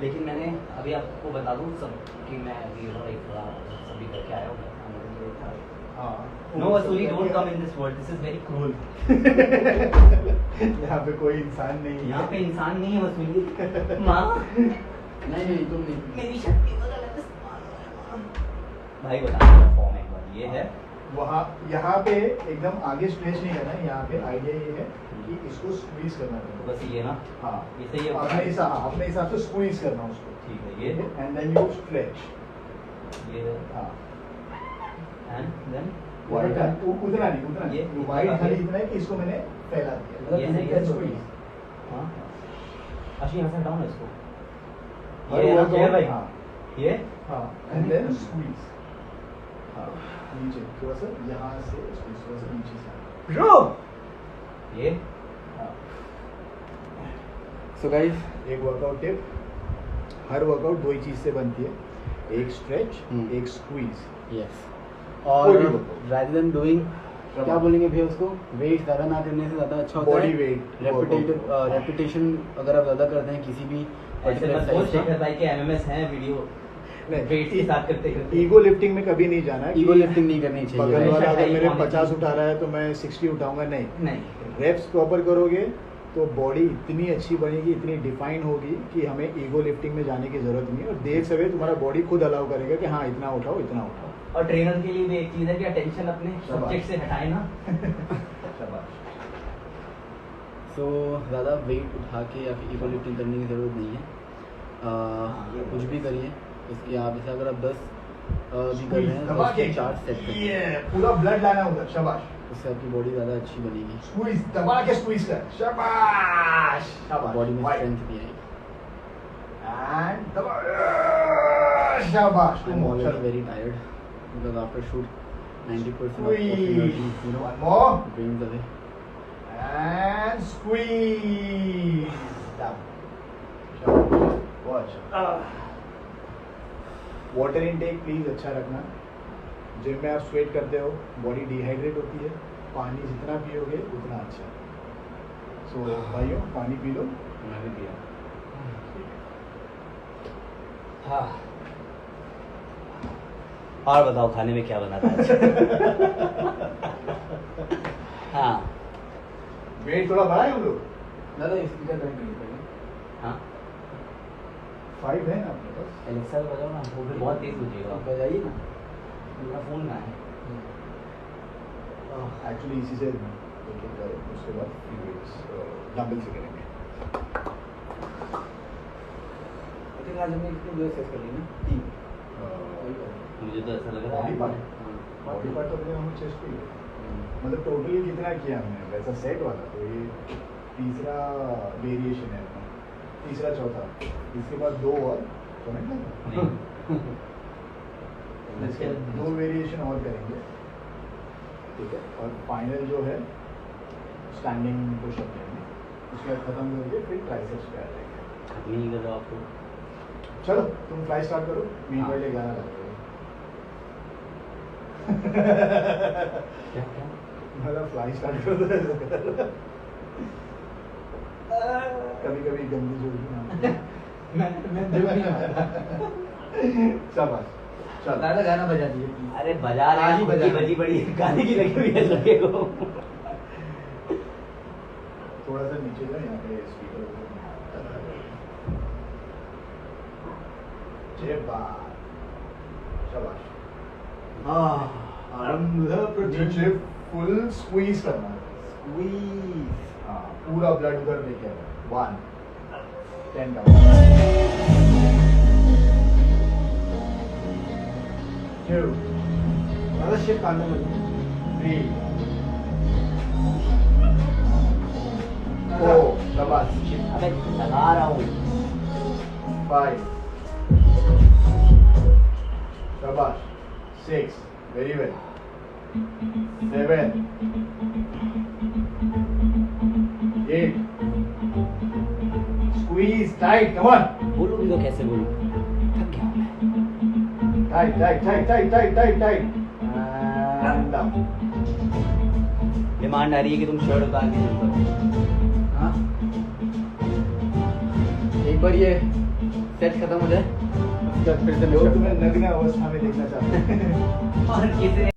लेकिन मैंने अभी आपको बता दूं सब कि मैं अभी थोड़ा सभी करके आया हूँ। नो वसूली don't come in this world, this is very cruel. यहाँ पे कोई इंसान नहीं है। यहाँ पे इंसान नहीं है वसूली। माँ नहीं तुम नहीं। मेरी शक्ति बदल है माँ। भाई बता मेरा फॉर्म एक बार ये है। वहाँ यहाँ पे एकदम आगे स्ट्रेच नहीं करना है, यहाँ पे आइडिया ये है कि इसको स्क्वीज करना है। बस ये ना, हाँ ये सही है। अपने हिसाब से स्क्वीज करना उसको। ठीक है ये, एंड देन यू स्ट्रेच। ये है हाँ एंड देन उतना नहीं, ये वाइड खाली इतना है कि इसको मैंने फैला दिया। ये है, ये स्क्वीज। हाँ अच्छा यहाँ से हटाओ ना इसको। और ये वो ना शेर भाई, हाँ ये हाँ एंड देन स्क्वीज। हाँ नीचे थोड़ा सा, यहाँ से स्क्वीज थोड़ा सा नीचे से। ब्रो ये हाँ सो गाइस एक वर्कआउट टिप, हर वर्कआउट दो ही चीज से बनती है, एक स्ट्रेच एक स्क्वीज। यस, और कोई भी workout। rather than doing क्या बोलेंगे भैया उसको, वेट ज़्यादा ना करने से ज़्यादा अच्छा होता Body है। weight, रेपिटेशन अगर आप ज़्यादा करते हैं किसी भी ऐसे मत बोल, शेखर भाई के एमएमएस हैं वीडियो वेट के साथ करते करते। ईगो लिफ्टिंग में कभी नहीं जाना है। ईगो लिफ्टिंग नहीं करनी बगल चाहिए। वाला अगर मेरे हमेशा 50 उठा रहा है तो मैं 60 उठाऊंगा, नहीं। नहीं रेप्स प्रॉपर करोगे तो बॉडी इतनी अच्छी बनेगी, इतनी डिफाइन होगी कि हमें ईगो लिफ्टिंग में जाने की जरूरत नहीं है, और देर सवेर तुम्हारा बॉडी खुद अलाउ करेगा कि हाँ इतना उठाओ इतना उठाओ। और ट्रेनर के लिए भी एक चीज है कि अटेंशन अपने सब्जेक्ट से हटाए ना। शाबाश। सो ज़्यादा वेट उठा के या फिर ईगो लिफ्टिंग करने की ज़रूरत नहीं है। कुछ भी करिए उसकी, आप जैसे अगर आप 10 भी कर रहे हैं तो दबा के उसके 4 सेट करिए, ये पूरा ब्लड लाना उधर। शाबाश। उससे आपकी बॉडी ज़्यादा अच्छी बनेगी, स्क्वीज, दबा के स्क्वीज कर। शाबाश शाबाश। बॉडी में Right. स्ट्रेंथ भी आएगी। And दबा, शाबाश। I am already very tired because after shoot 90% of energy, you know, One more. drains away. And squeeze down. शाबाश। बहुत अच्छा। वाटर इनटेक प्लीज अच्छा रखना। जिम में आप स्वेट करते हो, बॉडी डिहाइड्रेट होती है, पानी जितना पियोगे उतना अच्छा। सो भाइयों पानी पी लो। मैं भी पिया। हाँ और बताओ खाने में क्या बना था आज? हाँ वेट थोड़ा बढ़ाए हम लोग। दादा स्पीकर बैंड नहीं पहले। हाँ 5 है ना आपके पास? एलेक्सा को बजाओ ना, वो भी बहुत तेज बजेगा। आप बजाइए ना। मेरा फोन में है। एक्चुअली इसी से एक-एक करें, उसके बाद डंबल से करेंगे। आई थिंक आज हमने कितने एक्सरसाइज कर ली ना? 3। मुझे तो ऐसा लग रहा बॉडी है पार्ट तो अपने हम चेस्ट पे ही है। मतलब टोटली कितना किया हमने वैसा सेट वाला, तो ये तीसरा वेरिएशन है अपना, तीसरा चौथा, इसके बाद 2 और समझ लगा। नहीं। इसके 2 वेरिएशन और करेंगे, ठीक है, और फाइनल जो है स्टैंडिंग पुशअप करेंगे, उसके बाद खत्म करके फिर ट्राइसेप्स पे आ जाएंगे। खत्म नहीं कर रहा आपको। चलो तुम फ्लाई स्टार्ट करो, मैं हाँ। पहले गाना लगाऊंगा। क्या क्या? मतलब फ्लाई स्टार्ट करो। कभी कभी गंदी जोड़ी ना। मैं दिल नहीं आता। शाबाश, चल। दादा गाना बजा दीजिए please। अरे बजा रहे आज ही हैं, बजा। बजी बड़ी गाने की लगी हुई है लगे को। थोड़ा सा नीचे जाओ, यहाँ पे स्पीकर जय बात, शाबाश। आरंभ नीचे फुल स्क्वीज करना है। Squeeze। हाँ, पूरा ब्लड उधर लेके आना। 1 10 का 2 दादा शिफ्ट कांडो मत। 3 4 शाबाश, अबे लगा रहा हूँ। 5 शाबाश, 6 very well, 7 8 squeeze tight, come on, बोलूँ भी तो कैसे बोलूँ? थक गया हूँ मैं। Tight tight tight tight tight tight tight and down. Demand आ रही है कि तुम शर्ट उतार के चलो। हाँ। एक बार ये सेट खत्म हो जाए, उसके बाद फिर से लोग तुम्हें नग्न अवस्था में देखना चाहते हैं। और कितने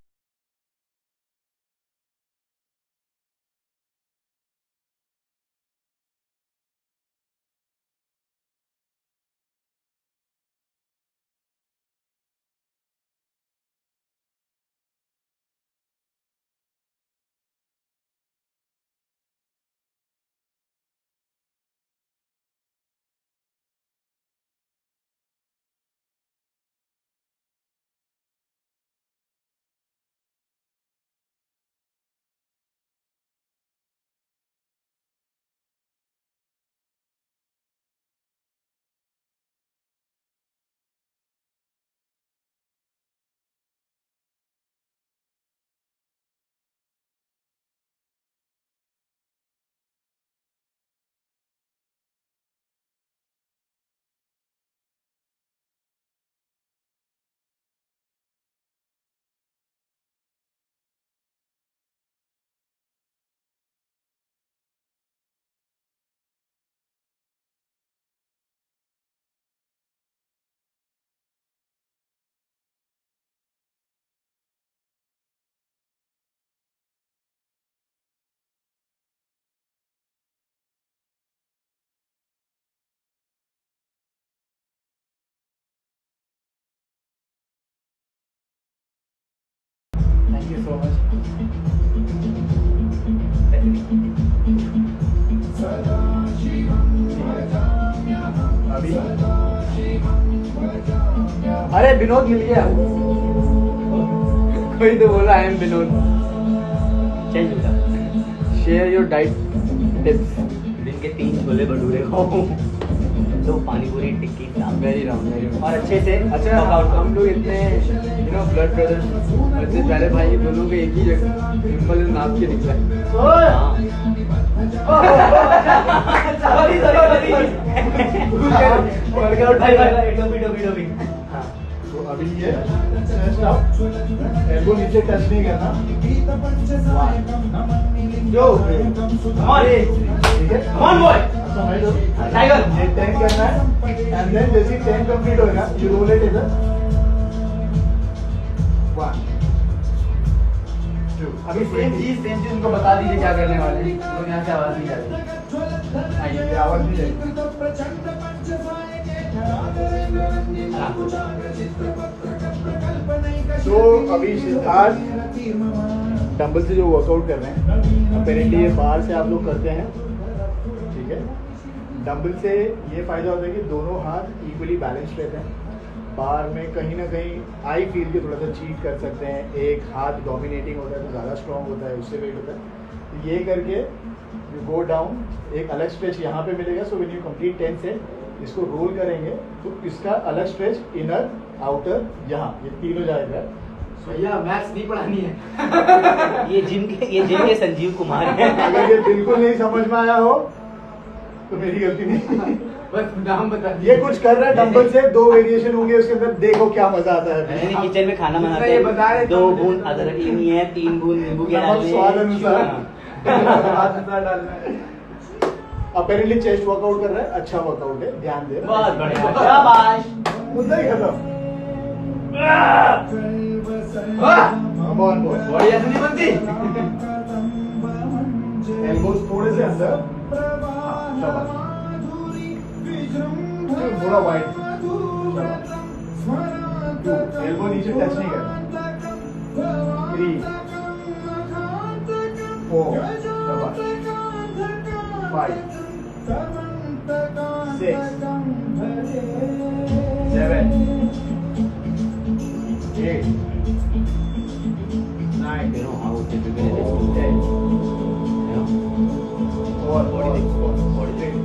थैंक यू सो मच। अभी अरे विनोद मिल गया। कोई तो बोला आई एम विनोद। चल चुका। Share your diet tips. दिन के 3 छोले भटूरे खाओ, 2 पानी पूरी टिक्की सामने वेरी राउंड और अच्छे से अच्छा वर्कआउट हम लोग इतने ब्लड ब्रदर्स, इतने प्यारे भाई दोनों के एक ही जगह सिंपल नाप के निकला वर्कआउट भाई भाई टोपी हाँ तो अभी ये चेस्ट अप, एल्बो नीचे टच नहीं करना। 1 2 ठीक है, Come on, boy. समझ लो, टाइगर ये 10 करना है, एंड देन जैसे 10 कंप्लीट होगा यू रोल इट इधर 1 2 अभी सेम चीज उनको बता दीजिए क्या करने वाले हैं, तो यहाँ से आवाज नहीं जा रही। आइए आवाज नहीं जाएगी। तो अभी सिद्धार्थ डंबल से जो वर्कआउट कर रहे हैं, अपेरेंटली ये बाहर से आप लोग करते हैं, ठीक है। डंबल से ये फायदा होता है कि दोनों हाथ इक्वली बैलेंस रहते हैं। बार में कहीं ना कहीं आई फील के थोड़ा सा चीट कर सकते हैं, एक हाथ डोमिनेटिंग होता है तो ज़्यादा स्ट्रॉन्ग होता है, उससे वेट होता है। तो ये करके यू गो डाउन, एक अलग स्ट्रेच यहाँ पे मिलेगा। So when you complete 10 set इसको रोल करेंगे तो इसका अलग स्ट्रेच, इनर आउटर, यहाँ ये तीनों जाएगा। भैया मैथ्स नहीं पढ़ानी है। ये जिम के संजीव कुमार हैं। अगर ये बिल्कुल नहीं समझ में आया हो तो मेरी गलती नहीं। बस नाम बता ये कुछ कर रहा है डंबल से, 2 वेरिएशन होंगे उसके अंदर, देखो क्या मजा आता है। मैंने किचन में खाना बनाते ये बता रहे हैं, 2 बूंद अदरक लेनी है, 3 बूंद नींबू के नमक डालने स्वाद अनुसार। हाँ। स्वाद अनुसार डालना है। अपेरेंटली चेस्ट वर्कआउट कर रहा है, अच्छा वर्कआउट है, ध्यान दे। बहुत बढ़िया, शाबाश। मुद्दा ही खत्म। Come on, boy. बॉडी ऐसे नहीं बनती। एल्बोज थोड़े से अंदर, हाँ, शाबाश। थोड़ा वाइड, एल्बो नीचे टच नहीं करना। 3 4 शाबाश, 5 6 7 8 9 You know how difficult it is. 10 You know? और Body और देखो, और body देखो,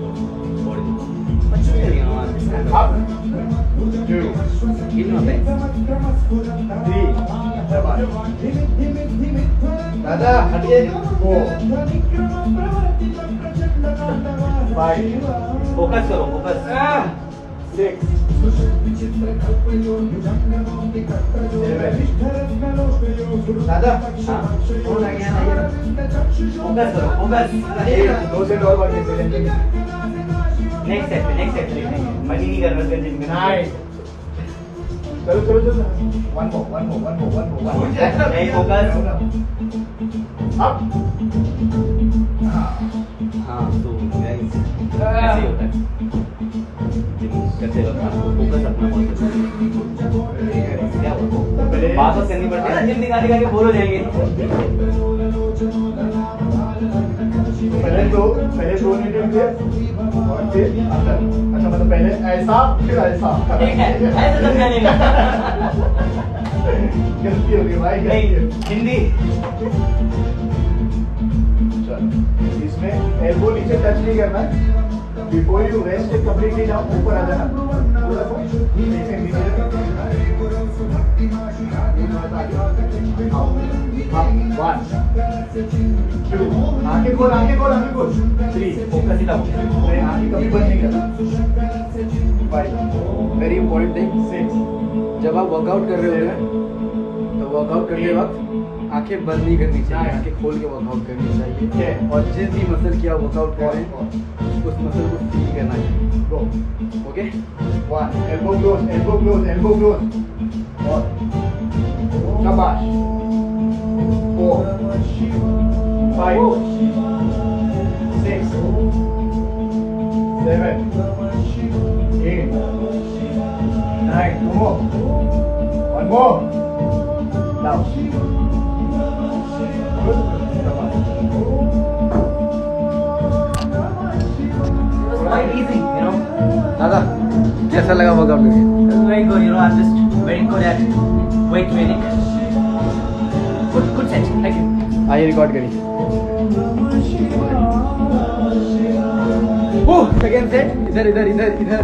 body देखो। What's going on? Stand up up. 2 Give me a bag. 3 शाबाश, दादा हटिए। 4 5 Focus करो, focus. 6 दादा हाँ। कौन आ गया ना ये? Focus करो, focus. 2 सेट और बाकी है। Next set पे मनी नहीं कर रहा जिम में। 9 चलो चलो चलो, 1 more नहीं focus. up हाँ तो guys ऐसे ही होता है जिम करते वक्त आपको फोकस रखना बहुत जरूरी है। क्या हुआ बात करनी पड़ती है ना, जिम दिखा के बोर हो जाएंगे। पहले 2 नीचे थे और फिर अंदर। अच्छा मतलब पहले ऐसा फिर ऐसा। ठीक है, ऐसे समझाने का। गलती हो गई भाई, नहीं, गलती हो गई। हिंदी। चलो, इसमें एल्बो नीचे टच नहीं करना है। Before you rest it completely down, ऊपर आ जाना थोड़ा सा, नीचे नीचे up 1 2 आंखें खोल 3 फोकस ही था। आंखें कभी बंद नहीं करना 5 वेरी इंपॉर्टेंट थिंग, 6 जब आप वर्कआउट कर रहे होते हैं तो वर्कआउट करते वक्त आंखें बंद नहीं करनी चाहिए, आंखें खोल के वर्कआउट करनी चाहिए। है और जिस भी मसल की आप वर्कआउट कर रहे हैं उस मसल को फील करना चाहिए। गो ओके 1 elbow close और शाबाश 4 5 6 7 8 9 2 more 1 more down good शाबाश Quite easy, you know. दादा कैसा लगा वर्कआउट करके? It's very good, you know. I'm just very good at weight training. Good set. Thank you. आइए रिकॉर्ड करिए। सेकंड सेट, इधर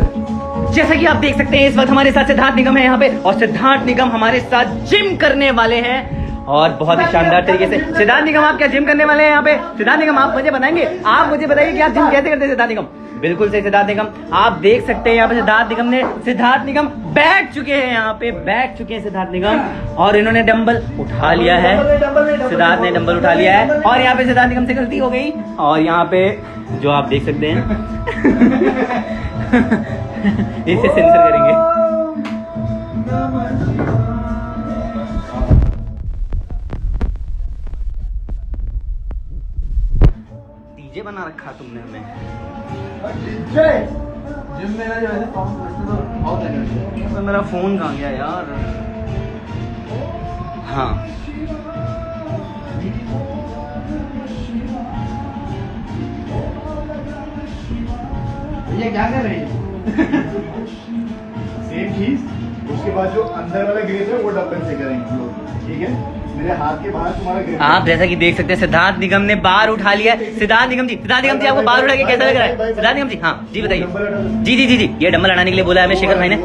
जैसा कि आप देख सकते हैं इस वक्त हमारे साथ सिद्धार्थ निगम है यहाँ पे, और सिद्धार्थ निगम हमारे साथ जिम करने वाले हैं और बहुत ही शानदार तरीके से। सिद्धार्थ निगम आप क्या जिम करने वाले हैं यहाँ पे? सिद्धार्थ निगम आप मुझे बताएंगे, आप मुझे बताइए कि आप जिम कैसे करते हैं सिद्धार्थ निगम? बिल्कुल सही सिद्धार्थ निगम, आप देख सकते हैं यहाँ पे सिद्धार्थ निगम बैठ चुके हैं, यहाँ पे बैठ चुके हैं सिद्धार्थ निगम, और इन्होंने डंबल उठा लिया है। सिद्धार्थ ने डंबल उठा लिया है और यहाँ पे सिद्धार्थ निगम से गलती हो गई, और यहाँ पे जो आप देख सकते हैं इसे सेंसर करेंगे। बना रखा तुमने हमें। जिम में ना जो ऐसे फॉर्म करते तो बहुत एनर्जी। तो मेरा फोन कहाँ गया यार? हाँ ये क्या कर रहे हैं? सेम चीज, उसके बाद जो अंदर वाला ग्रेप है वो डंबल से करेंगे हम लोग, ठीक है? मेरे हाथ के बाहर तुम्हारा ग्रेप। आप जैसा कि देख सकते हैं सिद्धार्थ निगम ने बार उठा लिया है। सिद्धार्थ निगम जी आपको बार उठा के कैसा लग रहा है? सिद्धार्थ निगम जी, हाँ जी बताइए। जी ये डंबल हटाने के लिए बोला है हमें शेखर भाई ने।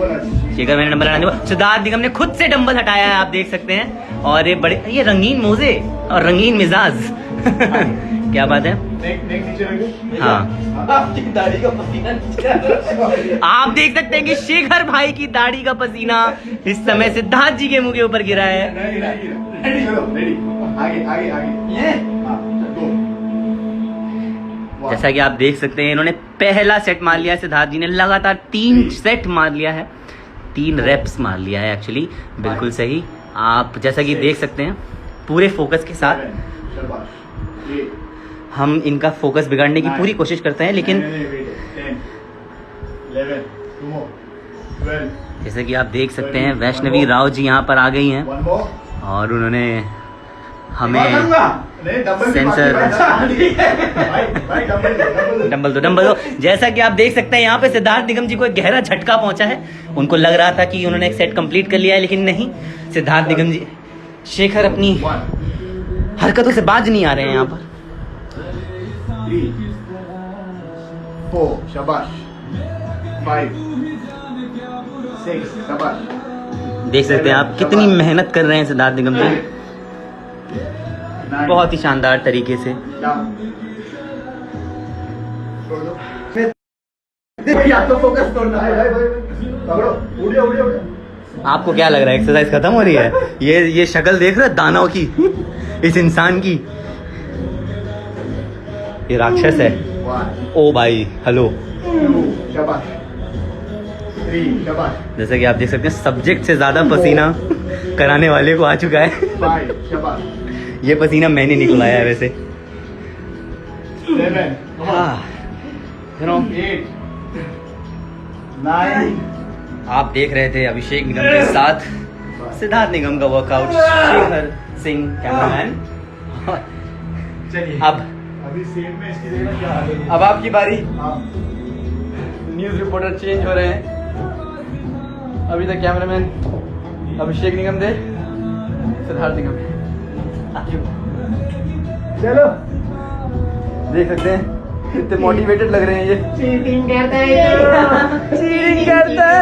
शेखर भाई ने डंबल हटाने को, सिद्धार्थ निगम ने खुद से डंबल हटाया है, आप देख सकते हैं। और ये रंगीन मोजे और रंगीन मिजाज क्या बात है? हाँ आपकी दाढ़ी का पसीना नीचे आ रहा है। आप देख सकते हैं कि शेखर भाई की दाढ़ी का पसीना इस समय सिद्धार्थ जी के मुंह के ऊपर गिरा है। ये जैसा कि आप देख सकते हैं इन्होंने पहला सेट मार लिया है। सिद्धार्थ जी ने लगातार 3 सेट मार लिया है, 3 रेप्स मार लिया है एक्चुअली। बिल्कुल सही। आप जैसा कि देख सकते हैं पूरे फोकस के साथ हम इनका फोकस बिगाड़ने की पूरी कोशिश करते हैं, लेकिन जैसे कि आप देख सकते हैं वैष्णवी राव जी यहाँ पर आ गई हैं और उन्होंने हमें सेंसर डंबल दो। जैसा कि आप देख सकते हैं यहाँ पे सिद्धार्थ निगम जी को एक गहरा झटका पहुंचा है। उनको लग रहा था कि उन्होंने एक सेट कंप्लीट कर लिया है, लेकिन नहीं। सिद्धार्थ निगम जी, शेखर अपनी हरकतों से बाज नहीं आ रहे हैं यहाँ पर। 3 4 शाबाश, 5 6 शाबाश। देख सकते हैं आप कितनी मेहनत कर रहे हैं सिद्धार्थ निगम जी, बहुत ही शानदार तरीके से। फोकस तोड़ना है। आपको क्या लग रहा है एक्सरसाइज खत्म हो रही है? ये शक्ल देख रहे हैं दानव की, इस इंसान की। ये राक्षस है। ओ भाई हेलो। जैसे कि आप देख सकते हैं सब्जेक्ट से ज्यादा पसीना कराने वाले को आ चुका है। ये पसीना मैंने निकलाया है वैसे। 7 हाँ 8 9 आप देख रहे थे अभिषेक निगम के साथ सिद्धार्थ निगम का वर्कआउट। शेखर सिंह कैमरामैन। चलिए अब अभी सेट में इसकी जगह क्या आ गई? अब आपकी बारी। आप न्यूज रिपोर्टर चेंज हो रहे हैं। अभी तक कैमरामैन अभिषेक निगम थे, सिद्धार्थ निगम। चलो देख सकते हैं कितने मोटिवेटेड लग रहे हैं ये। चीटिंग करता है, चीटिंग करता है।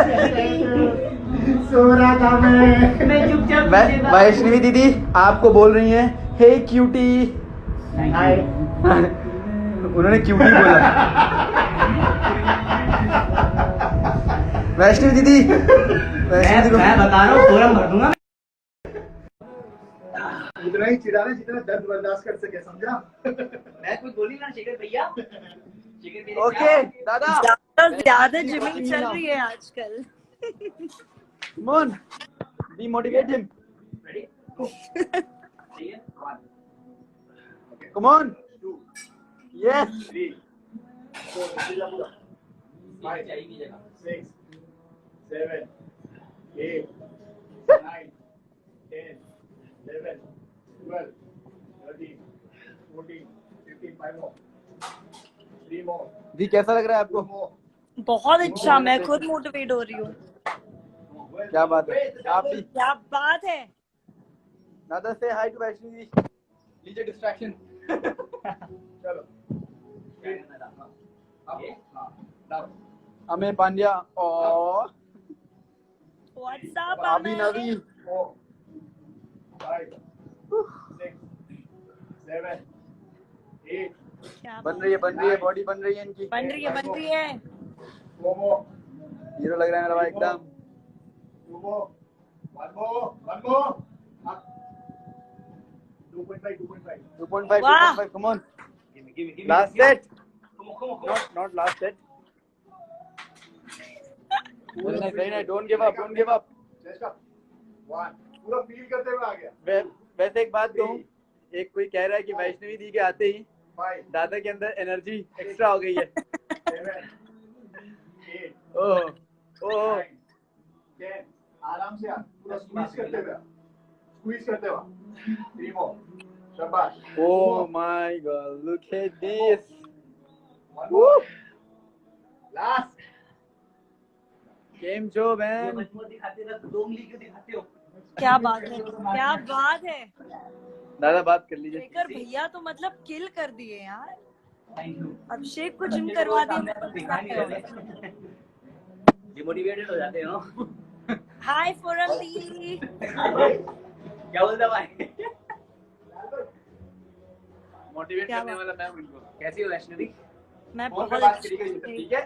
सो रहा था मैं चुपचाप। वैष्णवी दीदी आपको बोल रही हैं, हे क्यूटी। हाय। उन्होंने क्यूटी बोला। वैष्णवी दीदी मैं बता रहा हूँ फोरम भर दूंगा। उतना ही चिढ़ाना जितना दर्द बर्दाश्त कर सके, समझा? मैं कुछ बोली ना शेखर भैया। ओके दादा, ज्यादा जिमिंग चल रही है आजकल। come on, demotivate him. Come on. 2 Yes. 3 4 5 6 7 8 9 10 11 12 13 14 15 5 more 3 more दी कैसा लग रहा है 2 आपको? more। बहुत अच्छा, मैं खुद मोटिवेट हो रही हूँ। क्या बात है। आप भी क्या बात है। दादा से हाय टू वैष्णवी जी। लीजिए डिस्ट्रैक्शन। चलो अमे पांड्या और व्हाट्सएप अभी नवी। 4 5 6 7 8 क्या बन रही है बॉडी बन रही है इनकी। बन रही है। 4 more हीरो लग रहा है मेरा भाई एकदम। 2 more 1 more up 2.5 वाह। 2.5 come on last set not last set very nice don't give up Chest up 1 पूरा फील करते हुए आ गया। वैसे एक बात कहूँ, एक कोई कह रहा है कि वैष्णवी दी के आते ही 5 दादा के अंदर एनर्जी एक्स्ट्रा हो गई है 7 8 ओह ओह 9 10 आराम से आप पूरा स्क्वीज करते हुए 3 more शाबाश Oh my God, look at this. One more. Last. Game show, man. दिखाते हो तो 2 उंगली क्यों दिखाते हो? क्या बात है, क्या बात है। दादा बात कर लीजिए। शेखर भैया तो मतलब किल कर दिए यार। Thank you. अभिषेक को जिम करवा दिया। डिमोटिवेटेड हो जाते हो। हाय फॉरम दी। क्या बोलता भाई? मोटिवेट क्या करने बात? वाला मैं हूँ इनको। कैसी हो वैष्णवी? मैं फोन पे बहुत बात अच्छी करिएगा ये सब, हूँ। ठीक है?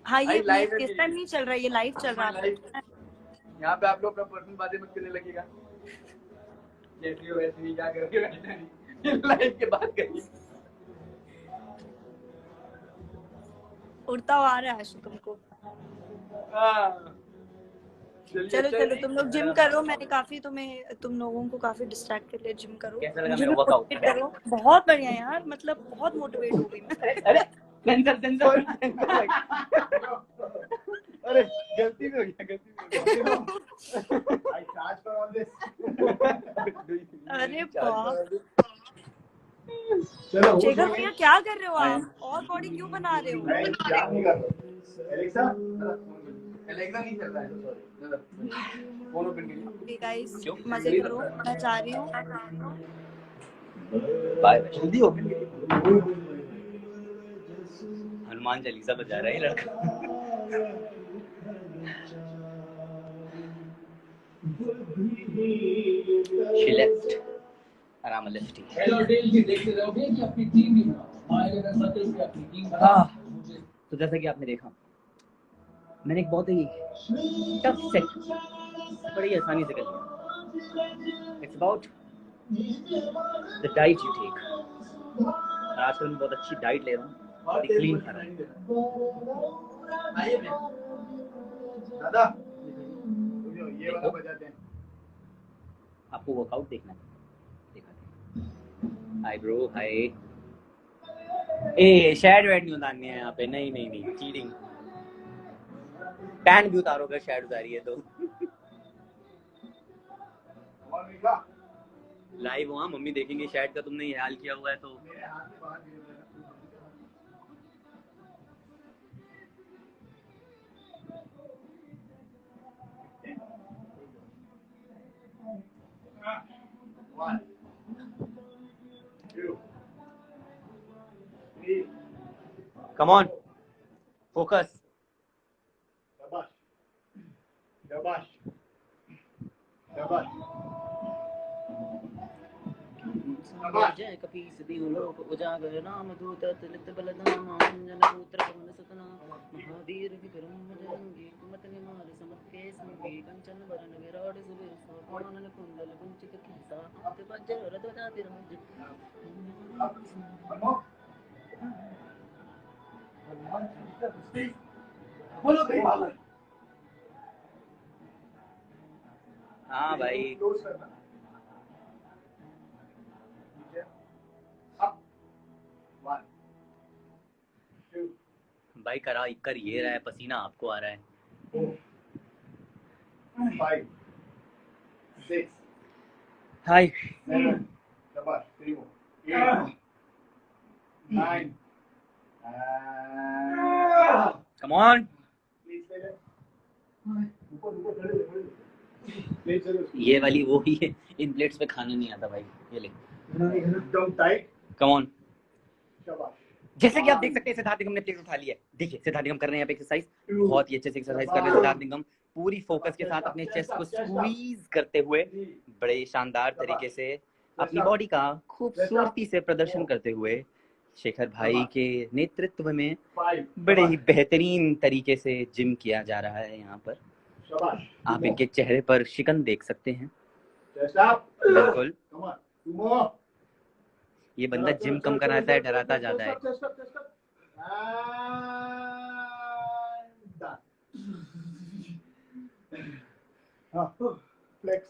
हाँ ये भाई, live है इस टाइम नहीं चल रहा है, ये लाइव चल रहा है। यहाँ पे आप लोग अपना पर्सनल बातें मत करने लगेगा। कैसी हो वैसे क्या कर रही हो वैसे लाइव के बात करिए। उड़ता हुआ आ रहा है आशु तुमको। हाँ। चलिए, चलो अच्छा चलो जी। तुम लोग जिम करो, मैंने काफी तुम लोगों को काफी डिस्ट्रैक्ट कर लिया। जिम करो, कैसा लगा मुझे मेरा भी वर्कआउट? मोटिवेट करो। बहुत बढ़िया यार, मतलब बहुत मोटिवेट हो गई मैं। अरे सेंसर अरे गलती में हो गया, गलती में हो गया। I charge for all this. अरे बाप, चलो शेखर भैया क्या कर रहे हो आप? और बॉडी क्यों बना रहे हो? मैं इंतजार नहीं कर रहा। एलेक्सा एलेक्सा नहीं चल रहा है, सॉरी। फोन ओपन करिए। गाइस क्यों? मजे करो, मैं जा रही हूँ। बाय। जल्दी ओपन करिए। हनुमान चालीसा बजा रहा है ये लड़का। She left. आराम लेफ्टी। तो जैसा कि आपने देखा, मैंने एक बहुत ही टफ सेट बड़ी आसानी से कर लिया। It's about the diet you take. और आजकल मैं बहुत अच्छी डाइट ले रहा हूँ, बहुत क्लीन खा रहा हूँ। आइए मैं। दादा ये वाला बजाते हैं। आपको वर्कआउट देखना है, दिखाते हैं। हाय ब्रो, हाय। ए शैड वैड नहीं उतारनी है यहाँ पे। नहीं नहीं नहीं, चीटिंग। पैंट भी उतारो अगर शैड उतारी है तो। और मिला लाइव वहाँ मम्मी देखेंगे शैड का तुमने ये हाल किया हुआ है तो। मेरे हाथ से बाहर गिर रहा है। 1 2 3 कम ऑन, फोकस। शाबाश शाबाश शाबाश कपि सदी लोक उजागर नाम दूत तलित बलदाम अंजन पुत्र पवन सतना महावीर विक्रम बजरंगी कुमत निवार समर्थे संगी कंचन वरण विराट सुबीर सोपान कुंडल कुंचित केसा हाथ वज्र ध्वजा विराज। बोलो कहीं बाबा। हाँ भाई, क्लोज करना ठीक है। अप 1 2 भाई करा कर ये रहा है, पसीना आपको आ रहा है। 4 5 6 हाय 7 शाबाश 3 8 9 कम ऑन। प्लीज ले ले ऊपर खड़े प्लीज चलो ये वाली वो ही है, इन प्लेट्स पे खाना नहीं आता भाई। ये ले, एकदम टाइट कम ऑन। शाबाश जैसे कि आप देख सकते हैं सिद्धार्थ निगम ने प्लेट उठा ली है। देखिए सिद्धार्थ निगम कर रहे हैं यहाँ पे एक्सरसाइज, बहुत ही अच्छे से एक्सरसाइज कर रहे हैं सिद्धार्थ निगम। पूरी फोकस के साथ अपने चेस्ट को स्क्वीज करते हुए बड़े शानदार तरीके से अपनी बॉडी का खूबसूरती से प्रदर्शन करते हुए शेखर भाई के नेतृत्व में 5 बड़े ही बेहतरीन तरीके से जिम किया जा रहा है यहाँ पर। शाबाश आप इनके चेहरे पर शिकन देख सकते हैं। चेस्ट अप बिल्कुल, कम ऑन 2 मोर ये बंदा जिम कम कराता है, डराता ज्यादा है। फ्लेक्स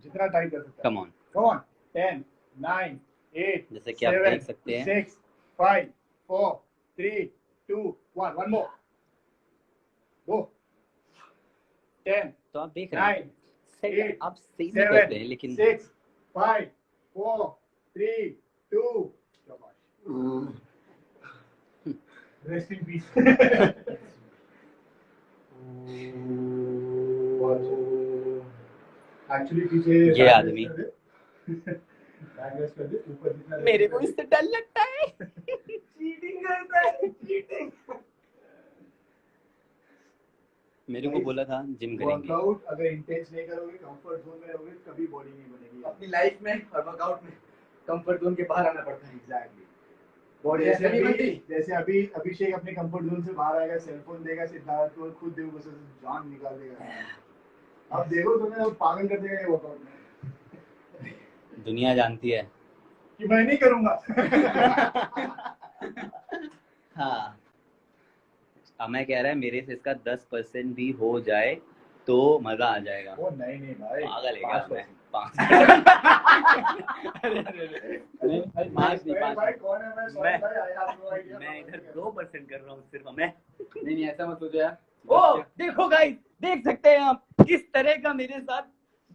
जितना टाइट कर सकता है। Come on. Come on 10 9 8 जैसे कि आप 7 देख सकते हैं 6 5 4 3 2 1 one more go 10 तो आप देख रहे 9 हैं सेट 8 आप सही नहीं करते हैं, लेकिन 6 5 4 3 2 रेस्ट इन पीस एक्चुअली पीछे ये आदमी बैकलेस कर दे ऊपर जितना मेरे को इससे डर लगता है। चीटिंग करता है चीटिंग मेरे को बोला था जिम करेंगे। वर्कआउट अगर इंटेंस नहीं करोगे कंफर्ट जोन में रहोगे कभी बॉडी नहीं बनेगी अपनी लाइफ में और वर्कआउट में कंफर्ट जोन के बाहर आना पड़ता है। एग्जैक्टली बॉडी जैसे अभी अभिषेक अपने कंफर्ट जोन से बाहर आएगा, सेलफोन देगा सिद्धार्थ को, खुद देखो से जान निकाल देगा। अब देखो तुम्हें पागल कर देगा ये वर्कआउट में। दुनिया जानती है कि मैं नहीं करूंगा। हाँ, अमय कह रहा है मेरे से इसका 10% भी हो जाए तो मजा आ जाएगा। वो नहीं भाई पागल है क्या? 5%। मैं 5 नहीं, 5 भाई कौन है? मैं sorry भाई, I have no idea। मैं इधर 2% कर रहा हूँ सिर्फ। अमय नहीं ऐसा मत सोचो यार। ओ देखो गाइस, देख सकते हैं आप किस तरह का मेरे साथ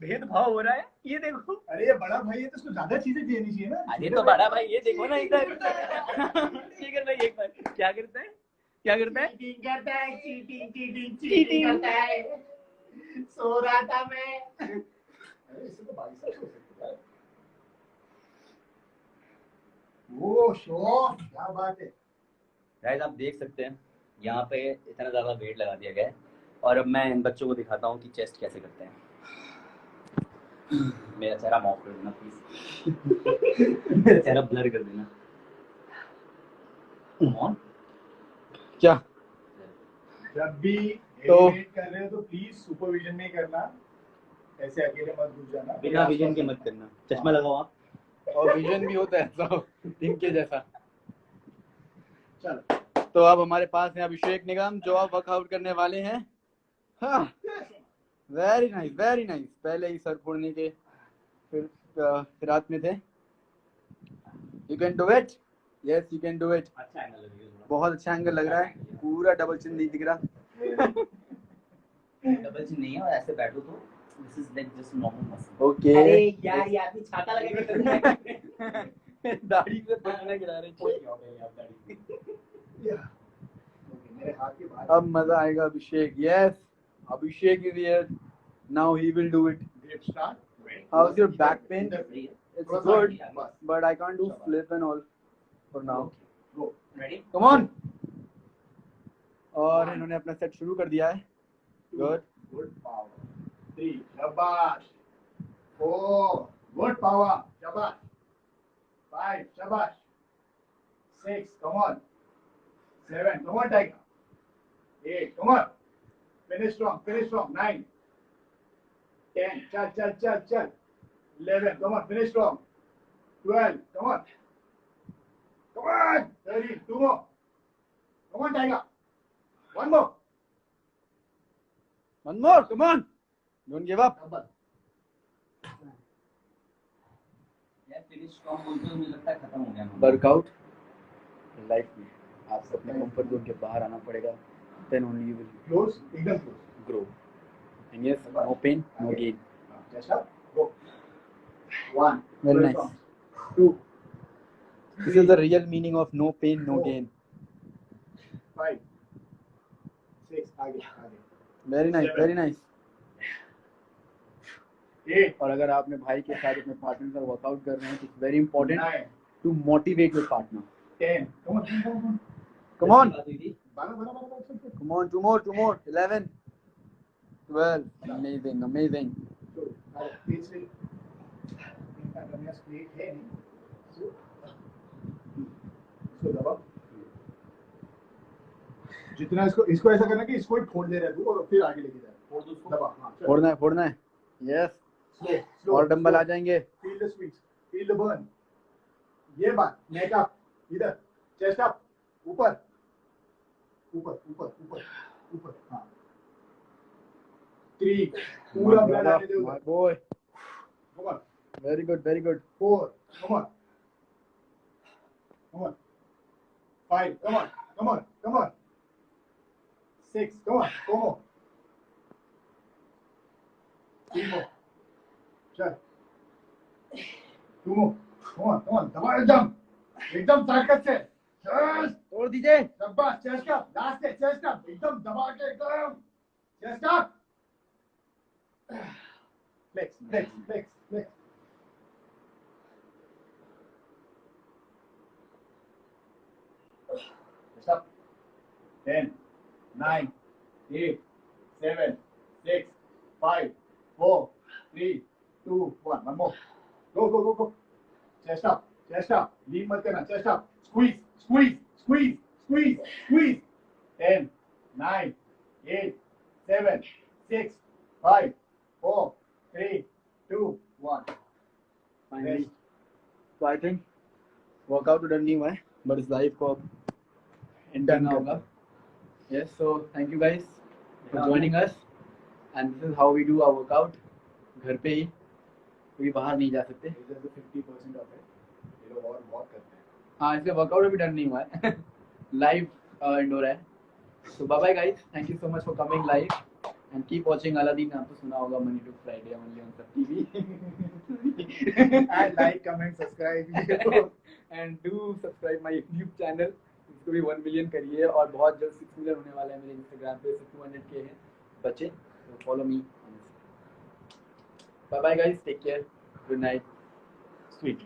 भेदभाव हो रहा है। ये देखो, अरे ये बड़ा भाई है तो उसको ज्यादा चीजें देनी चाहिए ना। अरे तो बड़ा भाई ये देखो ना इधर। शेखर भाई एक बार क्या करता है, क्या करता है? चीटिंग करता है, चीटिंग करता है। सो रहा था मैं। अरे इससे तो 22 हो सकता है। वो शो क्या बात है। गाइस आप देख सकते हैं यहाँ पे इतना ज्यादा वेट लगा दिया गया है, और अब मैं इन बच्चों को दिखाता हूँ कि चेस्ट कैसे करते हैं। मेरा चेहरा मॉफ कर देना प्लीज। मेरा चेहरा ब्लर कर देना। Come on। क्या जब भी तो एलिमिनेट कर रहे हो तो प्लीज सुपरविजन में ही करना, ऐसे अकेले मत घुस जाना। बिना विजन के मत करना। चश्मा लगाओ आप। और विजन भी होता है ऐसा इनके जैसा। चलो तो अब हमारे पास है अभिषेक निगम जो अब वर्कआउट करने वाले हैं। हाँ वेरी नाइस वेरी नाइस। पहले ही सर फोड़ने के फिर रात में थे। You can do it, yes you can do it. अच्छा एंगल लग रहा है, बहुत अच्छा एंगल लग रहा है, पूरा डबल चिन नहीं दिख रहा। डबल चिन नहीं है, और ऐसे बैठो तो this is like just normal muscle. Okay अरे यार ये आदमी छाता लगा के कर दाढ़ी से पसीना गिरा रहे मेरे हाथ के बाहर अब मजा आएगा Abhishek. Yes Abhishek is here now, he will do it. Great start. How is your back pain? It's It's good, but I can't do flip and all for now. Go ready? Come on. और इन्होंने अपना set शुरू कर दिया है। Good. Good power 3 शाबाश 4 good power शाबाश 5 शाबाश 6 come on 7 come on tiger 8 come on finish strong 9 10 चल 11 come on finish strong 12 come on 13 2 more come on tiger 1 more One more. Come on. Don't give up. यार finish strong बोलते हो, मुझे लगता है खत्म हो गया। Workout लाइफ में आपको अपने कंफर्ट जोन के बाहर आना पड़ेगा। Then only you will close एकदम close grow. And yes, no pain, no gain. Just up, go. 1. Very nice. 2. This is the real meaning of no pain, no gain. 5. 6. आगे. Very nice, very nice. 8. और अगर आपने भाई के साथ अपने partner का वर्कआउट कर रहे हैं तो it's very important 9. To motivate your partner. 10. Come on. Come on. Bana. Come on, two more. 11, 12. Amazing. So, तेज से इनका करना स्ट्रेट है नहीं. इसको दबाओ. जितना इसको ऐसा करना कि इसको ही फोड़ दे रहा है तू और फिर आगे लेके जा. फोड़ दो उसको. दबा. हाँ. फोड़ना है। यस। Slow. और डंबल आ जाएंगे। Feel the swings. Feel the burn. ये बात. Neck up. इधर. Chest up. ऊपर. हाँ. 3. पूरा ब्लड आने दे उधर. बोय Come on. Very good 4. Come on. come on. 5, come on, come on, come on. 6, come on, 4 more. 3 more. Sure. 2 more. Come on, come on. दबा एकदम ताकत से. Chest. तोड़ दीजिए. शाबाश. Chest up. Last है. Chest up. एकदम दबा के एकदम. Chest up. Flex, flex, flex, flex. Chest up. 10, 9, 8, 7, 6, 5, 4, 3, 2, 1. One more. Go, go, go, go. Chest up, chest up. Leave मत करना. Chest up. Squeeze, squeeze, squeeze, squeeze, squeeze. 10, 9, 8, 7, 6, 5, 4, 3, 2, 1. Finally. So I think workout done नहीं हुआ है, but इस life को end करना होगा. Yes, so thank you guys for joining us, and this is how we do our workout. घर पे ही, क्योंकि बाहर नहीं जा सकते. These are the 50% of it. ये लोग और walk करते हैं. हाँ, इसका वर्कआउट अभी डन नहीं हुआ है. लाइव इंडोर है. So bye bye guys. Thank you so much for coming live and keep watching Aladdin. आपको सुना होगा Monday to Friday only on Sub TV. And like, comment, subscribe. And do subscribe my YouTube channel. इसको भी 1 million करिए और बहुत जल्द 6 million होने वाला है मेरे Instagram पे. 200K है बच्चे. So follow me. Bye bye guys. Take care. Good night. Sweet.